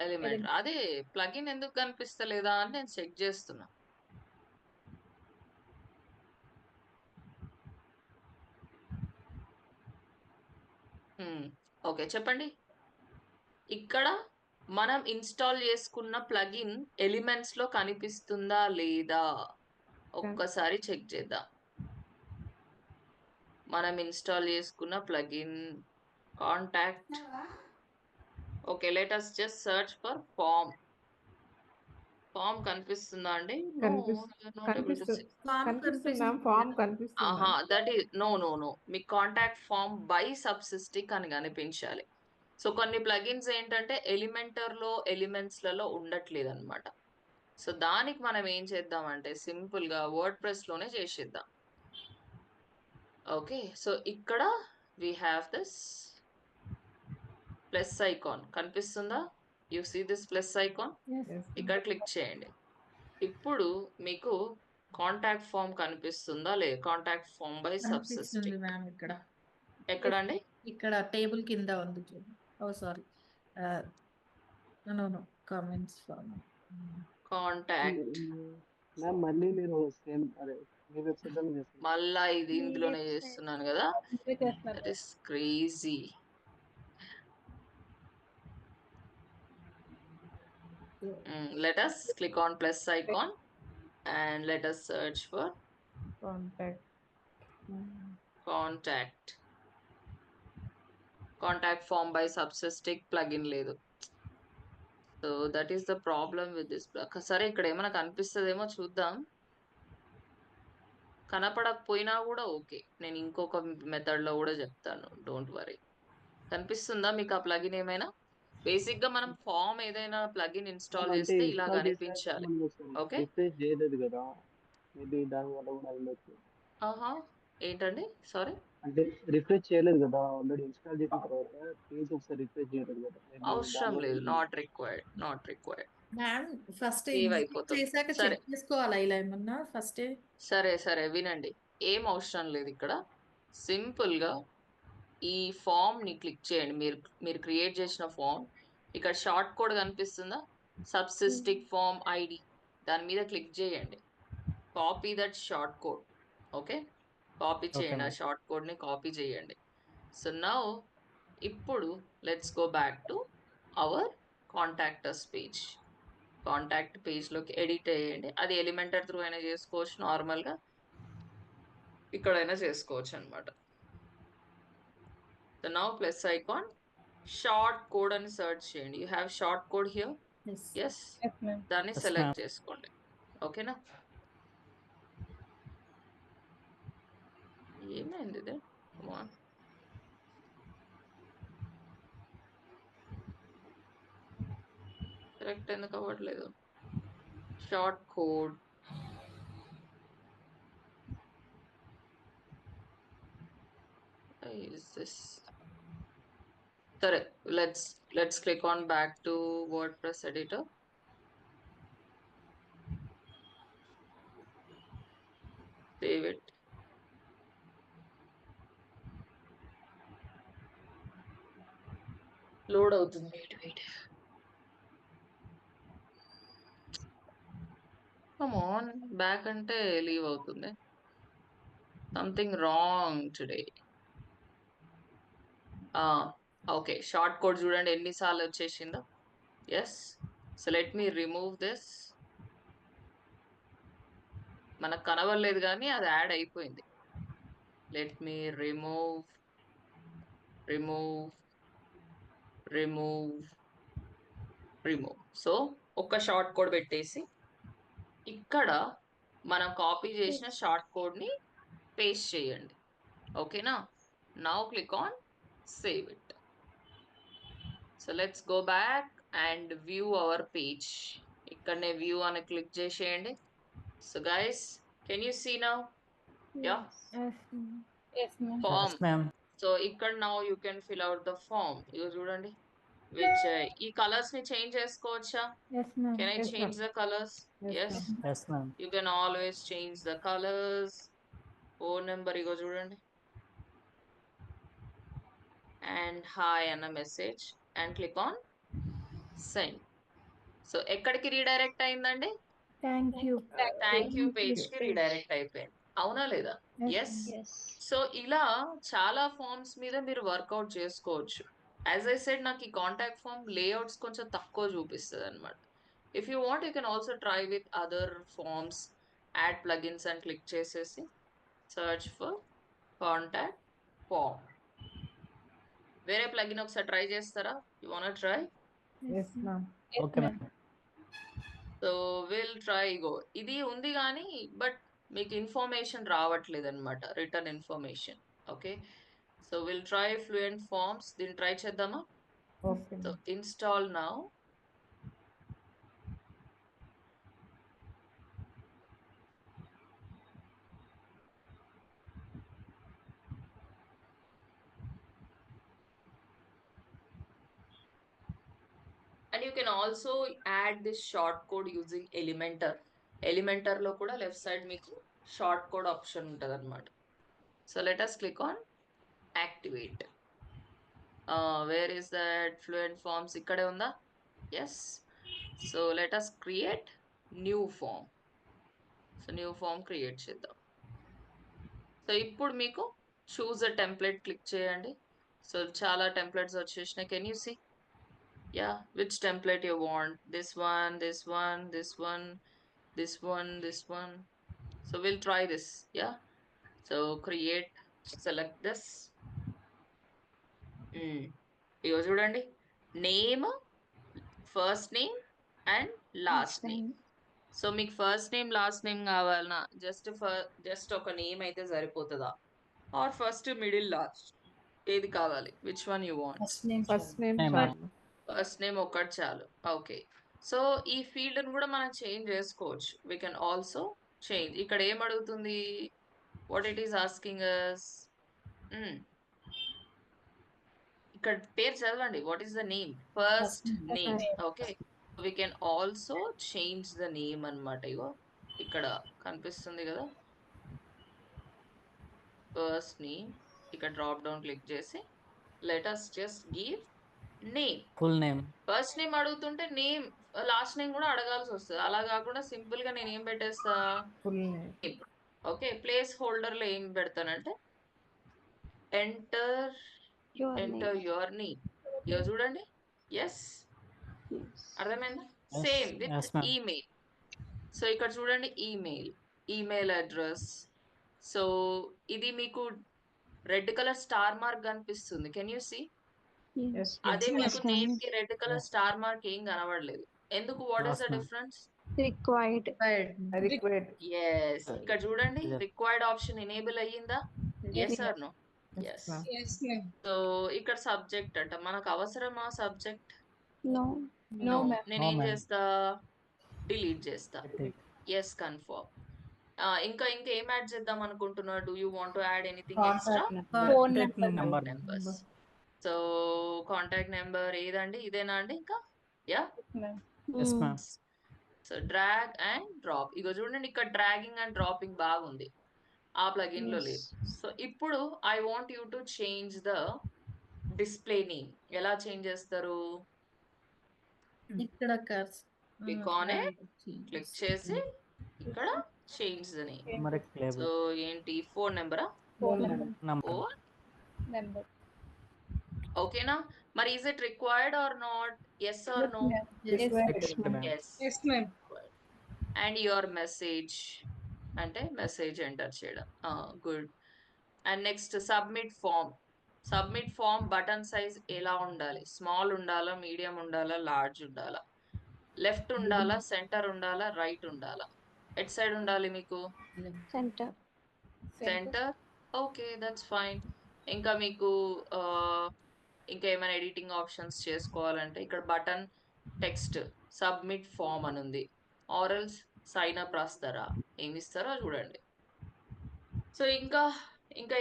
ఎలిమెంట్ అదే ప్లగిన్ ఎందుకు కనిపిస్తలేదా అని నేను చెక్ చేస్తున్నా. ఓకే చెప్పండి. ఇక్కడ మనం ఇన్స్టాల్ చేసుకున్న ప్లగిన్ ఎలిమెంట్స్ లో కనిపిస్తుందా లేదా ఒక్కసారి చెక్ చేద్దాం. మనం ఇన్స్టాల్ చేసుకున్న plugin contact. Okay let us just search for form. Form కనిపిస్తుందా అండి? కనిపిస్తుంది మ్యామ్. ఫామ్ కనిపిస్తుంది. ఆహా that is no me contact form by సబ్సిస్టిక్ అని కనిపించాలి. సో కొన్ని ప్లగిన్స్ ఏంటంటే ఎలిమెంటర్ లో ఎలిమెంట్స్ లలో ఉండట్లేదు అనమాట. సో దానికి మనం ఏం చేద్దామంటే సింపుల్ గా వర్డ్ ప్రెస్ లోనే చేసేద్దాం. ఓకే సో ఇక్కడ we have this plus icon కనిపిస్తుందా? You see this plus icon. Yes. ఇక్కడ క్లిక్ చేయండి. ఇప్పుడు మీకు కాంటాక్ట్ ఫామ్ కనిపిస్తుందా లేదు? కాంటాక్ట్ ఫామ్ బై కనిపిస్తుంది సబ్సిస్టిక్ మ్యామ్ ఇక్కడ ఎక్కడండి? ఇక్కడ టేబుల్ కింద ఉంది చూడండి. ఓ sorry no comments form contact ma'am మళ్ళీ మీరు సేమ్ అదే మీ వెబ్సైట్ లోనే చేస్తున్నారు. మళ్ళా ఇది ఇందులోనే చేస్తున్నాను కదా. That is crazy. Let us click on plus icon and let us search for Contact. contact form by subsystic plugin లేదు. So that is the problem with this. సరే ఇక్కడ ఏమైనా కనిపిస్తుందేమో చూద్దాం. కనపడకపోయినా కూడా ఓకే, నేను ఇంకొక మెథడ్ లో కూడా చెప్తాను. Don't worry. కనిపిస్తుందా మీకు ఆ ప్లగిన్ ఏమైనా? బేసిక్ గా మనం ఫామ్ ఏదైనా ప్లగిన్ ఇన్స్టాల్ అంటే చేస్తే ఇలా ఇన్స్టాల్ చేశాక కనిపించాలి. మనం ఒకసారి ఓకే రిఫ్రెష్ చేయలేదు కదా, మేబీ దాని వల్ల కూడా అవ్వచ్చు. ఆహా ఏంటండి సారీ? అంటే రిఫ్రెష్ చేయలేదు కదా, ఆల్రెడీ ఇన్స్టాల్ చేసిన తర్వాత పేజ్ ఒకసారి రిఫ్రెష్ చేయలేదు కదా, maybe అవసరం దానివల్ల లేదు. ఏమైనా not required. Ma'am first save అయిపోతుంది. చేశాక సరే చెక్ చేసుకోవాలా ఇలా ఏమన్నా ఫస్టే? సరే వినండి. ఏం అవసరం లేదు. ఇక్కడ సింపుల్ గా ఈ ఫామ్ ని క్లిక్ చేయండి. మీరు క్రియేట్ చేసిన ఫామ్ ఇక్కడ షార్ట్ కోడ్ కనిపిస్తుందా? సబ్సిస్టిక్ ఫామ్ ఐడి దాని మీద క్లిక్ చేయండి. Copy that short code. Okay copy చేయండి. ఆ షార్ట్ కోడ్ ని కాపీ చేయండి. సో నౌ ఇప్పుడు let's go back to hour contractors page. Contact page లోకి ఎడిట్ చేయండి. అది ఎలిమెంటర్ త్రూ అయినా చేసుకోవచ్చు, నార్మల్ గా ఇక్కడైనా చేసుకోవచ్చు అనమాట. So now plus icon short code అని సెర్చ్ చేయండి. You have short code here. Yes దాన్ని Yes, సెలెక్ట్ ma'am. చేసుకోండి. ఓకేనా? ఏమైంది ఇది? సెలెక్ట్ ఎందుకు అవ్వట్లేదు? Short code is this. సరే let's click on back to WordPress editor. Save it. Load అవుతుంది. వెయిట్. కమ్ ఆన్, బ్యాక్ అంటే లీవ్ అవుతుంది. Something wrong today. Okay, shortcode చూడండి ఎన్నిసార్లు వచ్చేసిందో. Yes. So let me remove this. మనకు కనబడలేదు కానీ అది యాడ్ అయిపోయింది. లెట్ మీ రిమూవ్ సో ఒక్క షార్ట్ కోడ్ పెట్టేసి ఇక్కడ మనం కాపీ చేసిన షార్ట్ కోడ్ ని పేస్ట్ చేయండి. ఓకేనా? Now click on save it. So let's go back and view our page. ఇక్కడనే వ్యూ అని క్లిక్ చేసేయండి. So guys, can you see now? Yeah, Yes, ma'am. Form. Yes, ma'am. So ఇక్కడ now you can fill out the form. ఇగో చూడండి, which ఈ colours ని change చేసుకోవచ్చా? Yes, ma'am. Can I Yes, change the colours? Yes, yes, ma'am. Yes, ma'am. You can always change the colours. Phone number ఇగో చూడండి, and hi అన్న message and click on send. So ఎక్కడికి redirect అయిందండి? Thank you. Thank you page కి redirect అయిపోయింది. అవునా లేదా? Yes. Yes. So ఇలా చాలా ఫార్మ్స్ మీద మీరు వర్కౌట్ చేసుకోవచ్చు. యాజ్ ఐ సెడ్, నాకు ఈ కాంటాక్ట్ ఫార్మ్ లేఅవుట్స్ కొంచెం తక్కువ చూపిస్తుంది అనమాట. If you want, you can also try with other forms. Add plugins అని క్లిక్ చేసేసి సర్చ్ ఫర్ కాంటాక్ట్ ఫార్మ్. వేరే ప్లగిన్ ఒకసారి ట్రై చేస్తారా? You want try? Yes, ma'am. Okay, ma'am. So will try. గో, ఇది ఉంది కానీ బట్ మీకు ఇన్ఫర్మేషన్ రావట్లేదు అనమాట, return information. Okay, so will try fluent forms. దీన్ని ట్రై చేద్దామా? Okay, so ma'am. Install now. And you can also add this short code using Elementor. Elementor లో కూడా లెఫ్ట్ సైడ్ మీకు షార్ట్ కోడ్ ఆప్షన్ ఉంటుంది అనమాట. So let us click on activate. Where is that fluent forms? ఇక్కడే ఉందా? Yes. So let us create new form. So new form create చేద్దాం. So ఇప్పుడు మీకు చూస్ అ టెంప్లెట్ క్లిక్ చేయండి. So చాలా templates వచ్చేసినాయి. Can you see? Yeah, which template you want? This one, this one, this one, this one, this one. So we'll try this. Yeah. So create, select this. ఇగో చూడండి, name, first name and last name. So మీకు first name last name కావాలన్నా just ఒక name అయితే సరిపోతుందా, are first middle last ఏది కావాలి? Which one you want? First name Name, చాలు. First name ఒకటి చాలు. ఓకే, సో ఈ ఫీల్డ్ ని కూడా మనం చేంజ్ చేసుకోవచ్చు. We can also change. ఇక్కడ ఏం అడుగుతుంది? What it is asking us? ఇక్కడ పేరు చదవండి. What is the name? First name. Okay, we can also change the name అన్నమాట. ఇగో ఇక్కడ కనిపిస్తుంది కదా, ఫస్ట్ నేమ్. ఇక్కడ డ్రాప్ డౌన్ క్లిక్ చేసి let us just give name. Full name. First name అడుగుతుంటే నేమ్, లాస్ట్ నేమ్ కూడా అడగాల్సి వస్తుంది. అలా కాకుండా సింపుల్ గా నేను ఏం పెట్టేస్తా? Full name. Okay, place holder లో ఏం పెడతానంటే ఎంటర్ యువర్ నేమ్. ఇక చూడండి. ఎస్, అర్థమైందా? Yes, same with yes, ma'am. Email. So ఇక్కడ చూడండి, ఈమెయిల్ అడ్రస్. సో ఇది మీకు రెడ్ కలర్ స్టార్ మార్క్ కనిపిస్తుంది. Can you see? Yes, అదే yes. మీకు నేమ్ కి రెడ్ కలర్ స్టార్ మార్క్ ఏం కనబడలేదు. ఎందుకు? What is the Yes, ma'am. Difference? Required. Required. Yes, ఇక్కడ చూడండి, Yeah. రిక్వైర్డ్ ఆప్షన్ ఎనేబుల్ అయ్యిందా? Yes or no? Yes, yes. ma'am. So ఇక్కడ సబ్జెక్ట్ అంట. మనకు అవసరమా సబ్జెక్ట్? No. నో. ma'am. నేను No, ఏం ma'am. చేస్తా? డిలీట్ చేస్తా. Yes, confirm. ఇంకా ఏం యాడ్ చేద్దాం అనుకుంటున్నా? Do you want to add anything extra? Phone Contact number. number. Numbers. So contact number ఏదండి? ఇదేనా అండి? ఇంకా yeah. Yes, ma'am. So drag and drop. ఇగో చూడండి, ఇక్కడ డ్రాగింగ్ అండ్ డ్రాపింగ్ బాగుంది. ఆ ప్లగిన్ లో లేదు. సో ఇప్పుడు I want you to change the display name. ఎలా చేంజ్ చేస్తారు? ఇక్కడ క్లిక్ ఆన్ క్లిక్ చేసి ఇక్కడ change the name. Numeric so label. ఏంటి 4 నెంబరా? Number. 4 ఓకేనా? మరి is it required or not? Yes or no? Yes, ma'am. And your message అంటే మెసేజ్ ఎంటర్ చేయడం. Good. And next submit form. Submit form button size ఎలా ఉండాలి? Small ఉండాలా, medium ఉండాలా, లార్జ్ ఉండాలా, లెఫ్ట్ ఉండాలా, సెంటర్ ఉండాలా, రైట్ ఉండాలా? ఎట్ సైడ్ ఉండాలి మీకు? Centre. Centre. Okay, that's fine. ఇంకా మీకు ఇంకా ఏమైనా ఎడిటింగ్ ఆప్షన్స్ చేసుకోవాలంటే ఇక్కడ బటన్ టెక్స్ట్ సబ్మిట్ ఫామ్ అని ఉంది. ఆరల్స్ సైన్ అప్ రాస్తారా? ఏమి ఇస్తారో చూడండి. సో ఇంకా ఇంకా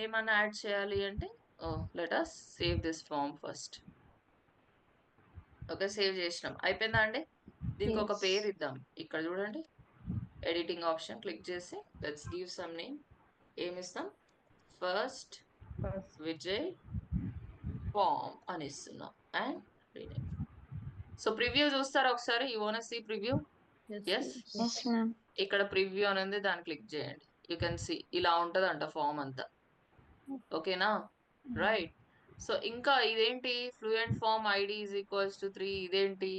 ఏమైనా యాడ్ చేయాలి అంటే let us save this form first. Okay, save చేసినాం. అయిపోయిందా అండి? దీనికి ఒక పేరు ఇద్దాం. ఇక్కడ చూడండి, ఎడిటింగ్ ఆప్షన్ క్లిక్ చేసి లెట్స్ గివ్ సమ్ నేమ్. ఏమి ఇస్తాం? ఫస్ట్ విజయ్ ఫామ్ అని ఇస్తున్నాం అండ్ రీనేమ్. సో ప్రివ్యూ చూస్తారా ఒకసారి? You want see preview? Yes, ఇక్కడ ప్రివ్యూ అని ఉంది, దాన్ని క్లిక్ చేయండి. యూ కెన్ సీ ఇలా ఉంటదంట ఫామ్ అంతా. ఓకేనా? రైట్. సో ఇంకా ఇదేంటి? Fluent form ID is equals to 3. ఇదేంటి?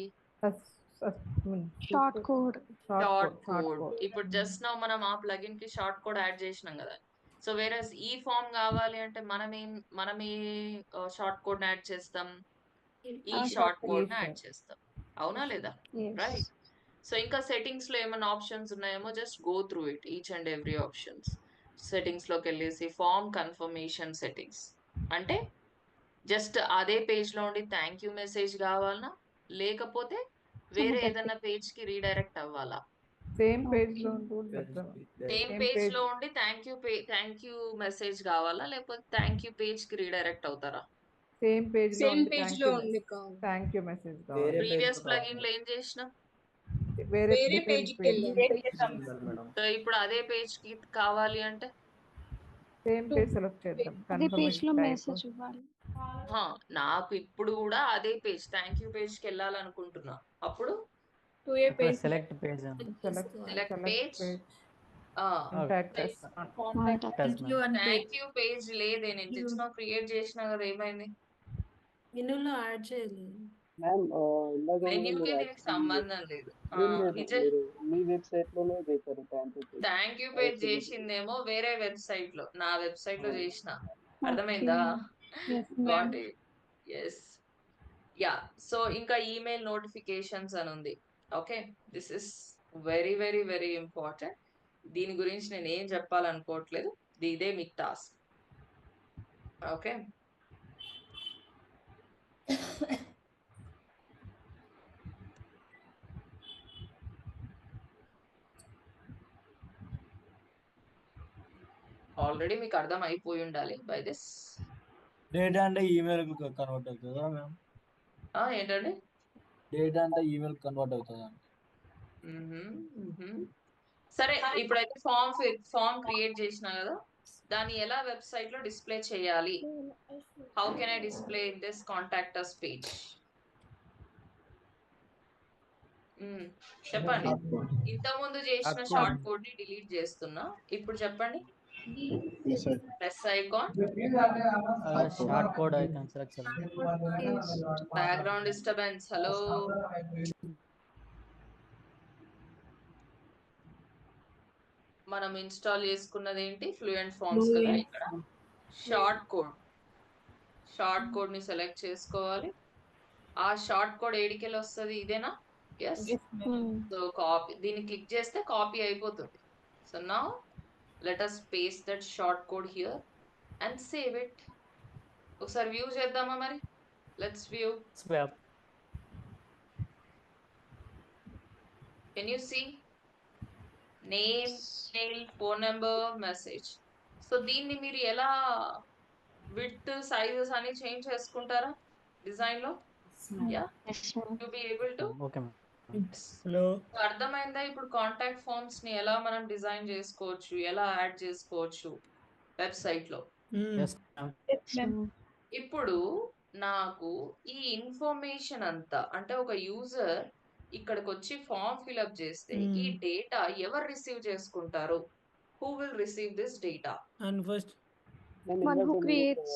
Short code. Short code. ఇప్పుడు జస్ట్ నౌ మనం ఆ ప్లగిన్ కి షార్ట్ కోడ్ యాడ్ చేసినాం కదా. సో వేరస్ ఈ ఫామ్ కావాలి అంటే మనం ఏ షార్ట్ కోడ్ యాడ్ చేస్తాం? ఈ షార్ట్ కోడ్ యాడ్ చేస్తాం. అవునా లేదా? రైట్. సో ఇంకా సెట్టింగ్స్ లో ఏమైనా ఆప్షన్స్ ఉన్నాయేమో just go through it, each and every options. Settings లోకి వెళ్ళేసి ఫామ్ కన్ఫర్మేషన్ సెట్టింగ్స్ అంటే జస్ట్ అదే పేజ్ లో ఉండి థ్యాంక్ యూ మెసేజ్ కావాలనా, లేకపోతే వేరే ఏదైనా పేజ్ కి రీడైరెక్ట్ అవ్వాలా? సేమ్ పేజ్ లో సేమ్ పేజ్ లో ఉండి థ్యాంక్ యూ మెసేజ్ కావాలా, లేకపోతే థ్యాంక్ యూ పేజ్ కి రీడైరెక్ట్ అవుతారా? సేమ్ పేజ్ లో ఉండి thank you message previous plugin లో ఏం చేసినా వేరే పేజ్ కి సో ఇప్పుడు అదే పేజ్ కి కావాలి అంటే సేమ్ పేజ్ సెలెక్ట్ చేద్దాం. అదే పేజ్ లో మెసేజ్ ఇవ్వాలి. నాకు ఇప్పుడు కూడా అదే పేజ్ థ్యాంక్ యూ పేజ్ కి వెళ్ళాలనుకుంటున్నా. అప్పుడు Select page. Select page. Thank you page లేదే, నేను తెచ్చిన క్రియేట్ చేసినా కదా. ఏమైంది? మెనూలో యాడ్ చేయాలి. మ్యామ్ ఇందాక మెన్యూకి దీనికి సంబంధం లేదు. మీ వెబ్సైట్ లోనే చేశారు థ్యాంక్ యూ పేజ్ చేసిందేమో వేరే వెబ్సైట్ లో, నా వెబ్సైట్ లో చేసిన. అర్థమైందా? Got it. Yes, yeah. So ఇంకా ఈమెయిల్ నోటిఫికేషన్స్ అని ఉంది. Okay, this is very very very important. దీని గురించి నేను ఏం చెప్పాలనుకోవట్లేదు, ఇదే మీకు టాస్క్. ఓకే, ఆల్రెడీ మీకు అర్థం అయిపోయి ఉండాలి బై దిస్. డేటా అంటే ఈమెయిల్ కన్వర్ట్ అవుతుందా మ్యామ్? ఏంటండి? డేటా అంటే ఈమెయిల్ కన్వర్ట్ అవుతుందా? సరే, ఇప్పుడైతే ఫామ్ క్రియేట్ చేసినా కదా, దాన్ని ఎలా వెబ్సైట్ లో డిస్ప్లే చేయాలి? How can I display in this contact us page? చెప్పండి. ఇంతకుముందు చేసిన షార్ట్ కోడ్ ని డిలీట్ చేస్తున్నా. ఇప్పుడు చెప్పండి. Plus icon, Short code icon select చేయాలి. Background disturbance. హలో, మనం ఇన్స్టాల్ చేసుకున్నది ఏంటి? ఫ్లూయెంట్ ఫార్మ్స్ కదా. ఇక్కడ షార్ట్ కోడ్ ని సెలెక్ట్ చేసుకోవాలి. ఆ షార్ట్ కోడ్ ఏడికెళ్ళి వస్తుంది? ఇదేనా? ఎస్. సో కాపీ, దీన్ని క్లిక్ చేస్తే కాపీ అయిపోతుంది. So now let us paste that short code here and save it. ఒకసారి వ్యూ చేద్దామా మరి? Let's view. Swap. Can you see? Name, email, phone number, message. So దీన్ని మీరు ఎలా విడ్త్ సైజెస్ అని చేంజ్ చేసుకుంటారా డిజైన్ లో? Yeah, to be able to. Okay ma'am. Slow. అర్థమైందా? ఇప్పుడు కాంటాక్ట్ ఫార్మ్స్ ని ఎలా మనం డిజైన్ చేసుకోవచ్చు, ఎలా యాడ్ చేసుకోవచ్చు వెబ్సైట్ లో. Yes ma'am. Yes, ma'am. ఇప్పుడు నాకు ఈ ఇన్ఫర్మేషన్ అంతా అంటే ఒక యూజర్ ఇక్కడికి వచ్చి ఫామ్ ఫిల్అప్ చేస్తే ఈ డేటా ఎవరు రిసీవ్ చేసుకుంటారు? Who will receive this data? And first One who creates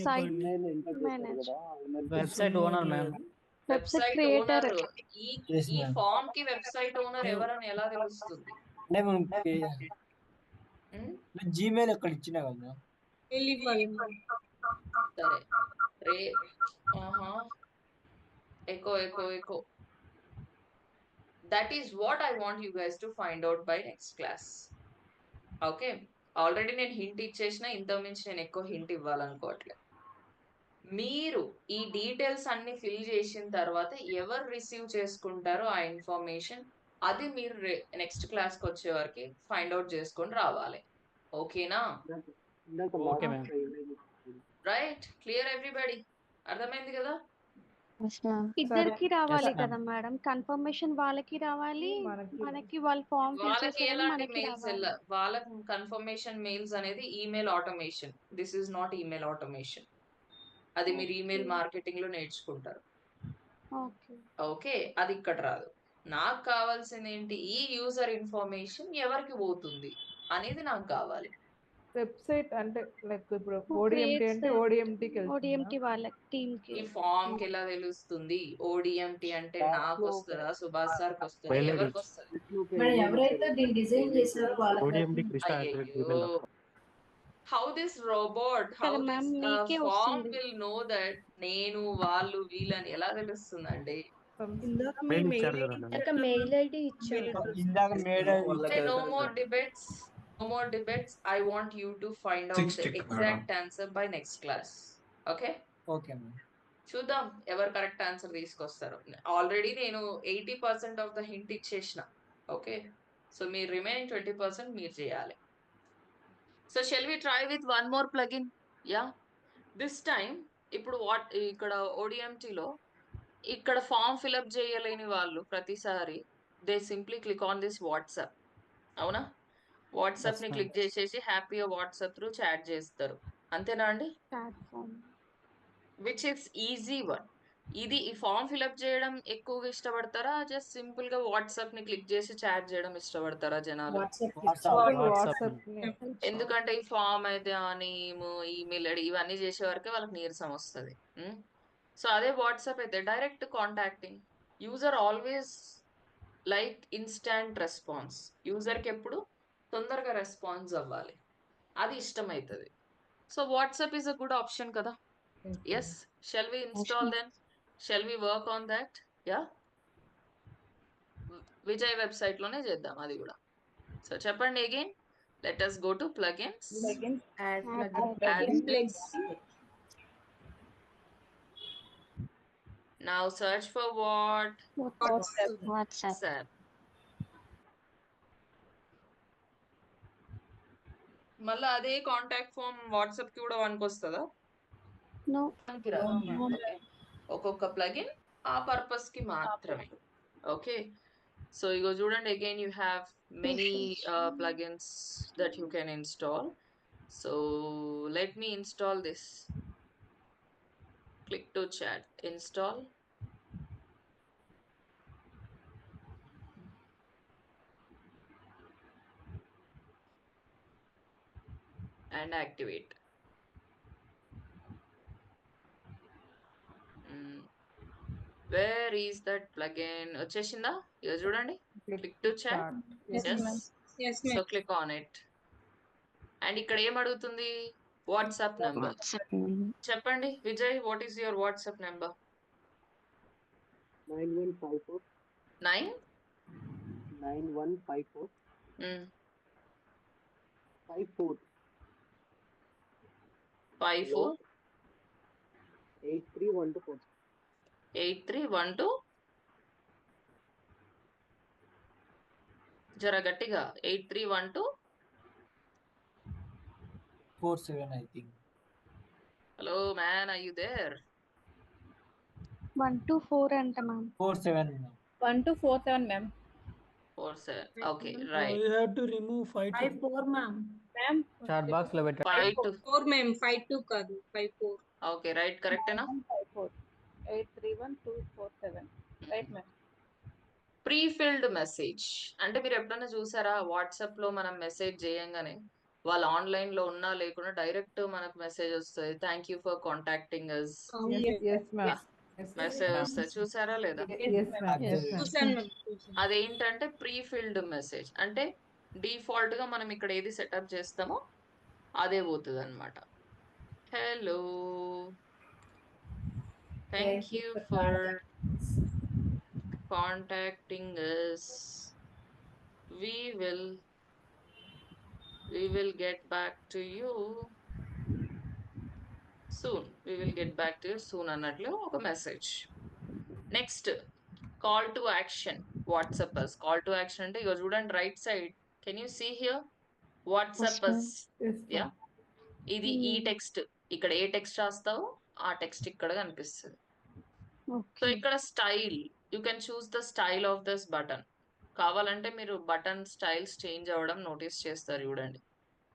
site email enter చేశారు manage. కదా email website owner ma'am. Website website creator. Owner. ఈ Yes, ఈ ma'am. ఫామ్ కి వెబ్సైట్ ఓనర్ ఎవరని ఎలా తెలుస్తుంది? అంటే మనం ఉమ్, జీమెయిల్ అక్కడ ఇచ్చినా కదా. మెయిల్ ఇవ్వాలి. సరే రే ఆహా echo echo echo that is what I want you guys to find out by next class. Okay, already నేను హింట్ ఇచ్చేసిన, ఇంతకు మించి నేను ఎక్కువ హింట్ ఇవ్వాలనుకోవట్లేదు. మీరు ఈ డీటెయిల్స్ అన్ని ఫిల్ చేసిన తర్వాత ఎవరు రిసీవ్ చేసుకుంటారో ఆ ఇన్ఫర్మేషన్, అది మీరు నెక్స్ట్ క్లాస్కి వచ్చే వరకు ఫైండ్ అవుట్ చేసుకొని రావాలి. ఓకేనా? ఇందాక okay last ma'am. Email right, clear everybody? అర్థమైంది కదా? ఇద్దరికి రావాలి Yes, ma'am. కదా మేడం, కన్ఫర్మేషన్ వాళ్ళకి రావాలి, మనకి మనకి వాళ్ళు ఫామ్ ఫిల్ వాళ్ళకి చేశారని ఎలాంటి మనకి మెయిల్స్ రావాలి. వాళ్ళకి కన్ఫర్మేషన్ మెయిల్స్ అనేది email automation. This is not email automation. అది మీరు ఈమెయిల్ మార్కెటింగ్ లో నేర్చుకుంటారు. ఓకే. ఓకే, అది ఇక్కడ రాదు. నాకు కావాల్సింది ఏంటి? ఈ యూజర్ ఇన్ఫర్మేషన్ ఎవరికి పోతుంది అనేది నాకు కావాలి. వెబ్సైట్ అంటే లైక్ ఇప్పుడు Who ఓడిఎంటి creates అంటే ఓడిఎంటికి ODMT వాళ్ళకి టీమ్ కి. ఈ ఫామ్ కి ఎలా తెలుస్తుంది? ఓడిఎంటి అంటే నాకు వస్తుందా, సుభాష్ సార్కి వస్తుందా, ఎవరికి వస్తుంది? ఎవరైతే దీన్ని డిజైన్ చేశారో అయ్యో, హౌ దిస్ రోబోట్, హౌ కదా దిస్ ma'am, మీకే ఫామ్ వస్తుంది. విల్ నో దట్ నేను వాళ్ళు వీళ్ళని ఎలా తెలుస్తుందండి? ఇందాక మీ మెయిల్ ఐడి ఇచ్చారు. ఇందాక No more debates. No more debates. I want you to find out the exact answer by next class. Okay? Okay ma'am. చూద్దాం ఎవరు కరెక్ట్ ఆన్సర్ తీసుకొస్తారు. ఆల్రెడీ నేను 80% ఆఫ్ ద హింట్ ఇచ్చేసిన. ఓకే, సో మీరు remaining 20% మీరు చేయాలి. So shall we try with one more plugin? Yeah, this time ఇప్పుడు ఇక్కడ ఓడిఎంటీలో ఇక్కడ ఫామ్ ఫిల్అప్ చేయలేని వాళ్ళు ప్రతిసారి they simply click on this WhatsApp. అవునా? వాట్సాప్ Yes, ని ma'am. క్లిక్ చేసేసి హ్యాపీగా వాట్సాప్ త్రూ చాట్ చేస్తారు. అంతేనా అండి? Platform. Which is easy one. ఇది ఈ ఫామ్ ఫిల్అప్ చేయడం ఎక్కువగా ఇష్టపడతారా, జస్ట్ సింపుల్ గా వాట్సాప్ ని క్లిక్ చేసి చాట్ చేయడం ఇష్టపడతారా జనాలు? వాట్సాప్ ఎందుకంటే ఈ ఫామ్ అయితే నేమ్, ఈమెయిల్ ఐడి ఇవన్నీ చేసే వరకే వాళ్ళకి నీరసం వస్తుంది. సో అదే వాట్సాప్ అయితే direct contacting. User always like instant response. యూజర్కి ఎప్పుడు తొందరగా రెస్పాన్స్ అవ్వాలి, అది ఇష్టమవుతుంది. So WhatsApp is a good option కదా. Yes, shall we install then? Shall we work on that? Yeah, Vijay website లోనే చేద్దాం అది కూడా. సో చెప్పండి again. Let us go to plugins. Add Add plugins. Now search for what? WhatsApp. మళ్ళీ అదే contact form WhatsApp కి కూడా వస్తుందా? No. ఒక్కొక్క ప్లగిన్ ఆ పర్పస్ కి మాత్రమే. ఓకే, సో ఇగో చూడండి, again you have many plugins that you can install. So let me install this. Click to chat, install. And activate. Where is that plugin? వచ్చేసిందా? ఇక చూడండి, click to chat. Yes, ma'am. Yes, So ma'am. click on it. And ఇక్కడ ఏం అడుగుతుంది? WhatsApp number. చెప్పండి Vijay, what is your WhatsApp number? 9154 9 9154 mm, 54 54 8312 8312. జర గట్టిగా 8312. 47 I think. Hello man, are you there? 124 అంట ma'am. 47. 1 to 4/7, ma'am. 4/7. Okay, right. You have to remove 5 to 4 ma'am. Ma'am, chat box లో పెట్టండి. 5 to 4 ma'am, 5-2 కాదు 5-4. okay, right, కరెక్టేనా? 5/4. 831-247. Right, ma'am. Pre field message అంటే మీరు ఎప్పుడైనా చూసారా వాట్సాప్ లో మనం మెసేజ్ చేయంగానే వాళ్ళు ఆన్లైన్ లో ఉన్నా లేకున్నా డైరెక్ట్ మనకు మెసేజ్ వస్తుంది, thank you for contacting us Yes, ma'am. Message వస్తుంది, చూసారా లేదా? Yes, ma'am. Yes, ma'am. చూసాను మ్యామ్. అదేంటంటే ప్రీ ఫిల్డ్ మెసేజ్ అంటే డిఫాల్ట్ గా మనం ఇక్కడ ఏది సెటప్ చేస్తామో అదే పోతుంది అనమాట. Hello, thank you for contacting us. We will get back to you soon. We will get back to you soon అన్నట్లు ఒక మెసేజ్. Next call to action WhatsApp us. Call to action అంటే ఇక చూడండి right side, can you see here WhatsApp us? Yes, yeah, ఇది ఈ text, ఇక్కడ ఏ text రాస్తావో ఆ టెక్స్ట్ ఇక్కడ కనిపిస్తుంది. సో ఇక్కడ style, you can choose the style of this button. కావాలంటే మీరు బటన్ స్టైల్స్ చేంజ్ అవ్వడం నోటీస్ చేస్తారు. చూడండి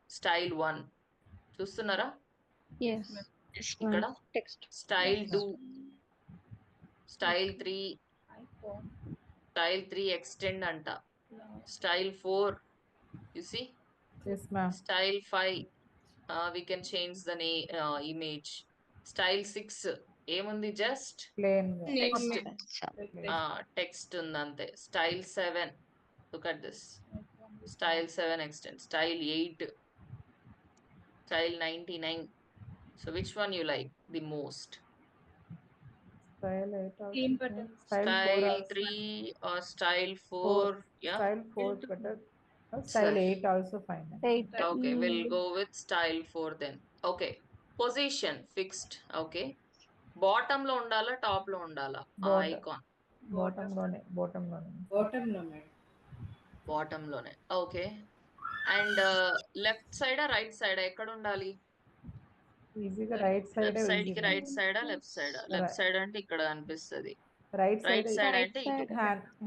స్టైల్ 1 చూస్తున్నారా? ఇక్కడ స్టైల్ 2, స్టైల్ 3, స్టైల్ 3 ఎక్స్టెండ్ అంట, style 4 you see, Yes, ma'am. Style 5 we can change the image. Style 6 ఏముంది, జస్ట్ Plain. టెక్స్ట్ ఉంది అంతే. Style 7, look at this, style 7 extend. Style 8, style 99. So which one you like the most? Style 8 also. Clean button. Style 4 Style also. 3 or style 4? Yeah. Style 4 better. Style 8 also fine. Okay, we'll go with style 4 then. Okay. Position fixed. Okay. Bottom లో ఉండాలా, top లో ఉండాలా icon? Bottom లోనే. Bottom లోనే. Okay. And left సైడా right సైడా ఎక్కడ ఉండాలి? ఈజీగా రైట్ సైడ్. లెఫ్ట్ సైడ్ కి రైట్ సైడా లెఫ్ట్ సైడా? లెఫ్ట్ సైడ్ అంటే ఇక్కడ అనిపిస్తుంది, రైట్ రైట్ సైడ్ సైడ్ అంటే ఇటు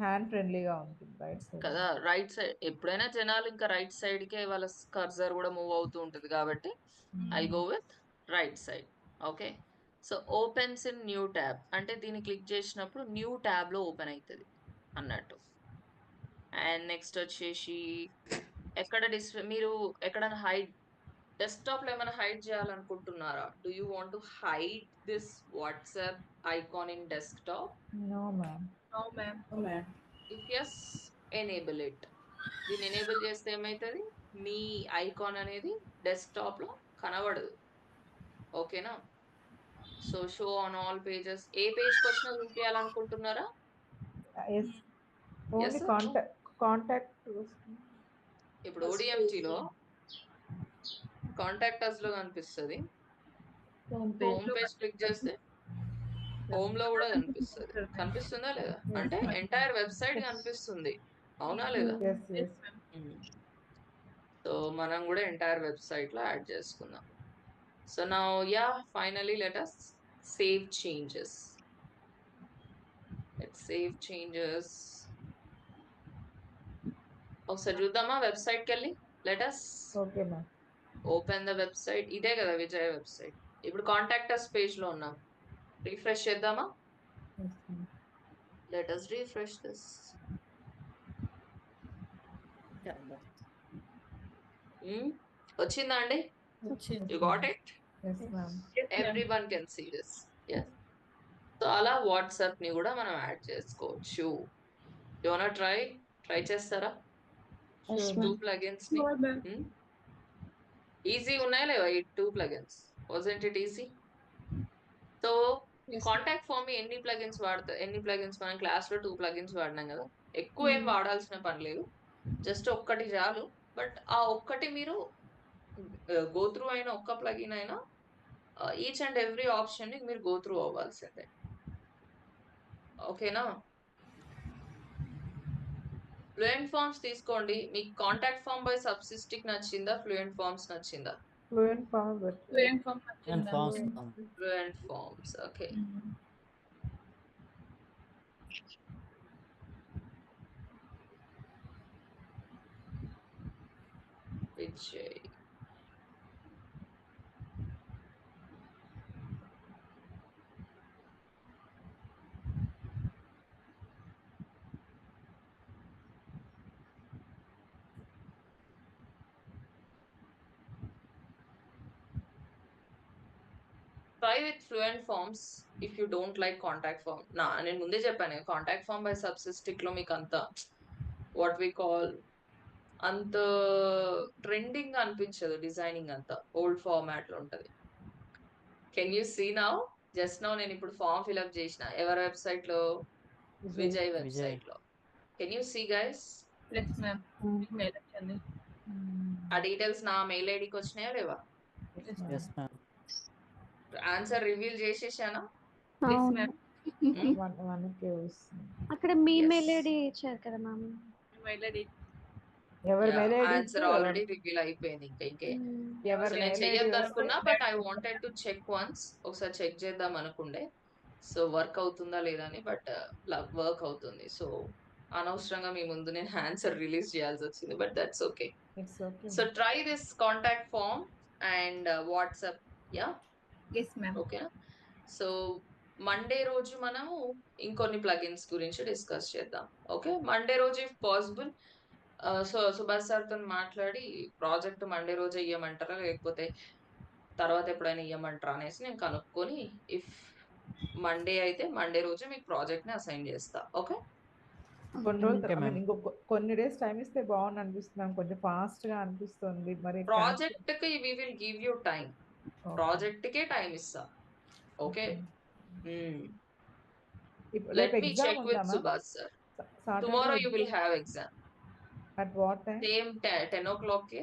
హ్యాండ్ ఫ్రెండ్లీగా ఉంటుంది రైట్ సైడ్ కదా. రైట్ సైడ్ ఎప్పుడైనా జనాలు ఇంకా రైట్ సైడ్ కే వాళ్ళ కర్సర్ కూడా మూవ్ అవుతూ ఉంటుంది కాబట్టి I go with right side. Okay. So opens in new tab అంటే దీన్ని క్లిక్ చేసినప్పుడు న్యూ ట్యాబ్ లో ఓపెన్ అవుతుంది అన్నట్టు. అండ్ నెక్స్ట్ వచ్చేసి ఎక్కడ డిస్ప్లే, మీరు ఎక్కడైనా హైడ్, డెస్క్టాప్ లో ఏమైనా హైడ్ చేయాలనుకుంటున్నారా? Do you want to hide this WhatsApp icon in desktop? No ma'am. If yes, enable it. దీన్ని ఎనేబుల్ చేస్తే ఏమవుతుంది, మీ ఐకాన్ అనేది డెస్క్టాప్ లో కనబడదు. ఓకేనా? So show on all pages. ఏ పేజ్కి వచ్చినా చూపించాలనుకుంటున్నారా? ఎస్. Only Yes, contact. ఇప్పుడు ఓడిఎంటీలో కాంటాక్ట్ అస్ లో కనిపిస్తుంది. హోమ్ పేజ్ క్లిక్ చేస్తే హోమ్ లో కూడా కనిపిస్తుంది. కనిపిస్తుందా లేదా? అంటే ఎంటైర్ వెబ్సైట్ కనిపిస్తుంది, అవునా లేదా? ఎస్. సో మనం కూడా ఎంటైర్ వెబ్సైట్ లో యాడ్ చేసుకుందాం. So now yeah, finally let us save changes. Let's save changes. ఒకసారి చూద్దామా వెబ్సైట్ కి వెళ్ళి? Let us okay ma'am. Open the website. ఇదే కదా విజయ్ వెబ్సైట్. ఇప్పుడు కాంటాక్ట్ us పేజ్ లో ఉన్నాం. రిఫ్రెష్ చేద్దామా? Let us refresh this. వచ్చిందా అండి? You got it? Yes ma'am. Everyone can see this. yes. So అలా వాట్సాప్ ని కూడా మనం యాడ్ చేసుకోవచ్చు. యు వాంట్ ట్రై చేస్తారా? 2 ప్లగిన్స్ ని. ఈజీ ఉన్నాయా లేవా ఈ 2 plugins? Wasn't it easy? So contact form ఎన్ని ప్లగిన్స్ మనం క్లాస్ లో 2 ప్లగిన్స్ వాడినాం కదా. ఎక్కువ ఏం వాడాల్సిన పని లేదు, జస్ట్ ఒక్కటి చాలు. బట్ ఆ ఒక్కటి మీరు గో త్రూ అయిన ఒక్క ప్లగిన్ అయినా ఈచ్ అండ్ ఎవ్రీ ఆప్షన్ ని మీరు గో త్రూ అవ్వాల్సిందే. ఓకేనా? ఫ్లూయెంట్ ఫార్మ్స్ తీసుకోండి. మీకు కాంటాక్ట్ ఫామ్ బై సబ్సిస్టిక్ నచ్చిందా, ఫ్లూయెంట్ ఫార్మ్స్ నచ్చిందా? Fluent form. Fluent forms. Okay. Vijay. Try with fluent forms if you don't like contact form. నేను ముందే చెప్పాను కాంటాక్ట్ ఫామ్ బై సబ్సిస్టిక్ లో మీకు అంత వాట్ వి కాల్ అంత ట్రెండింగ్ అనిపించదు, డిజైనింగ్ అంతా ఓల్డ్ ఫార్మాట్ లో ఉంటది. Can you see now? Just now నేను ఇప్పుడు ఫామ్ ఫిల్అప్ చేసిన ఎవరి వెబ్సైట్ లో, విజయ్ వెబ్సైట్ లో. Can you see guys? Yes ma'am. Mail వచ్చింది. ఆ డీటెయిల్స్ నా మెయిల్ ఐడికి వచ్చినాయా లేవా? Yes ma'am. ఆన్సర్ రివీల్ చేసేసానా? Yes ma'am. మనకి వస్తుంది. అక్కడ మీ Yes. మెయిల్ ఐడి ఇచ్చారు కదా మ్యామ్. Mail ID. ఎవరి mail ID answer already reveal అయిపోయింది. ఇంకే ఎవరి సో నేను మెయిల్ ఐడి చెయ్యొద్దు అనుకున్నా, but I wanted to check once. ఒకసారి చెక్ చేద్దాం అనుకుండే. సో వర్క్ అవుతుందా లేదా అని, బట్ వర్క్ అవుతుంది. సో అనవసరంగా మీ ముందు నేను ఆన్సర్ రిలీజ్ చేయాల్సి వచ్చింది, but that's okay. It's okay. So try this contact form and WhatsApp. Yes ma'am. Okay. So Monday రోజు మనము ఇంకొన్ని ప్లగిన్స్ గురించి డిస్కస్ చేద్దాం. ఓకే, మండే రోజు ఇఫ్ పాసిబుల్ సో సుభాష్ సార్తో మాట్లాడి ప్రాజెక్ట్ మండే రోజు ఇయ్యమంటారా లేకపోతే తర్వాత ఎప్పుడైనా ఇయ్యమంటారా అనేసి నేను కనుక్కొని, ఇఫ్ మండే అయితే మండే రోజు మీకు ప్రాజెక్ట్ ని అసైన్ చేస్తా. ఓకే, కొన్ని రోజులు Okay, ma'am. కొన్ని డేస్ టైం ఇస్తే బాగుంది అనిపిస్తుంది. కొంచెం ఫాస్ట్ గా అనిపిస్తుంది. మరి ప్రాజెక్ట్ కి we will give you time. Project కే టైం ఇస్తా. Okay, let me check with Subhash sir. Tomorrow you will have exam. At what time? Same 10 o'clock ke.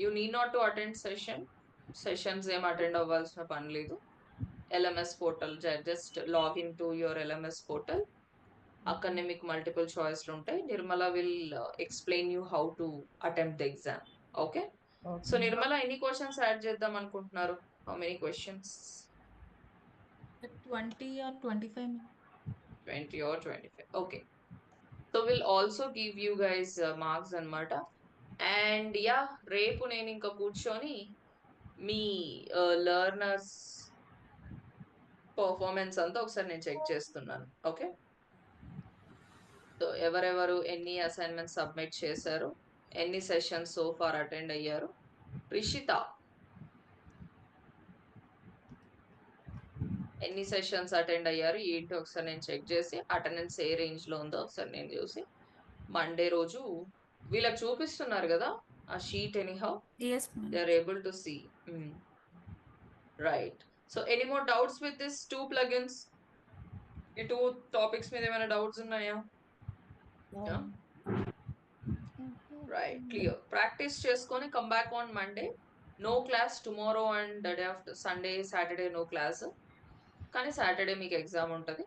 You need not to attend sessions ఏం attend అవ్వాల్సిన పని లేదు. LMS portal just log in to your LMS portal. అక్కడనే మీకు multiple చాయిస్లు ఉంటాయి. Nirmala will explain you how to attempt the exam. Okay, so Nirmala ఎన్ని questions add చేద్దాం అనుకుంటున్నారు? How many questions? 20 or 25. 20 or 25. Okay, so we'll also give you guys marks అన్నమాట. And రేపు నేను ఇంకా కూర్చొని మీ లెర్నర్స్ పర్ఫార్మెన్స్ అంతా ఒకసారి నేను చెక్ చేస్తున్నాను. ఓకే, సో ఎవరెవరు ఎన్ని అసైన్మెంట్స్ సబ్మిట్ చేశారు, ఎన్ని సెషన్స్ సో ఫార్ అటెండ్ అయ్యారు. రిషిత ఎన్ని సెషన్స్ అటెండ్ అయ్యారు ఏంటి ఒకసారి నేను చెక్ చేసి, అటెండెన్స్ ఏ రేంజ్ లో ఉందో ఒకసారి నేను చూసి మండే రోజు వీళ్ళకి చూపిస్తున్నారు కదా ఆ sheet. Anyhow Yes they ma'am. Are able to see. Right. So any more doubts with this 2 plugins? ఈ 2 టాపిక్స్ మీద ఏమైనా డౌట్స్ ఉన్నాయా? Right, clear. ప్రాక్టీస్ చేసుకొని come back on Monday. No class tomorrow and day after Sunday Saturday no class. కానీ Saturday మీకు exam ఉంటుంది.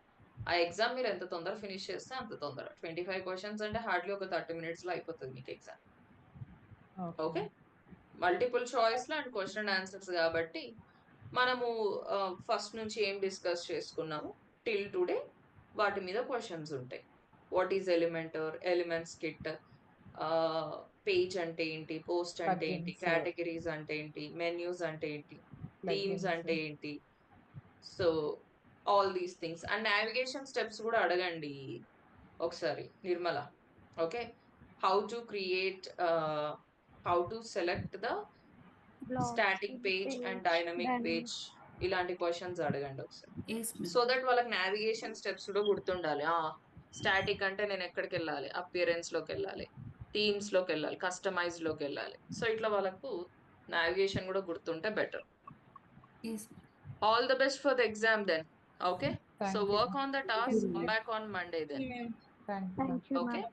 ఆ exam మీరు ఎంత తొందర ఫినిష్ చేస్తే అంత తొందర. 25 క్వశ్చన్స్ అంటే హార్డ్లీ ఒక 30 minutes లో అయిపోతుంది మీకు ఎగ్జామ్. ఓకే, మల్టిపుల్ చాయిస్లు అండ్ క్వశ్చన్ అండ్ ఆన్సర్స్ కాబట్టి మనము ఫస్ట్ నుంచి ఏం డిస్కస్ చేసుకున్నాము టిల్ టుడే వాటి మీద క్వశ్చన్స్ ఉంటాయి. What is Elementor, elements kit, page అంటే ఏంటి, పోస్ట్ అంటే ఏంటి, కేటగిరీస్ అంటే ఏంటి, మెన్యూస్ అంటే ఏంటి, థీమ్స్ అంటే ఏంటి. So all these things and navigation steps కూడా అడగండి ఒకసారి Nirmala. Okay, how to create, how to select the static page and dynamic page, ఇలాంటి క్వశ్చన్స్ అడగండి ఒకసారి. Yes ma'am. సో దట్ వాళ్ళకి నావిగేషన్ స్టెప్స్ కూడా గుర్తుండాలి. స్టాటిక్ అంటే నేను ఎక్కడికి వెళ్ళాలి, అపియరెన్స్ లోకి వెళ్ళాలి, థీమ్స్ లోకి వెళ్ళాలి, కస్టమైజ్ లోకి వెళ్ళాలి. సో ఇట్లా వాళ్ళకు నావిగేషన్ కూడా గుర్తుంటే better. Yes. All the best for the exam then. Okay, Thank so you. work on the task. Come back on Monday then. Thank you. Okay,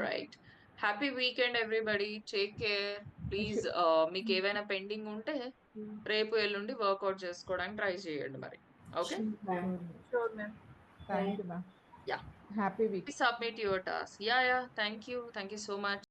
right. Happy weekend everybody. Take care. Please మీకు ఏవైనా pending ఉంటే రేపు ఎల్లుండి work out చేసుకోవడానికి try చేయండి మరి. Okay, Sure ma'am. Thank you, ma'am. Yeah. Happy week. submit your task. Thank you so much.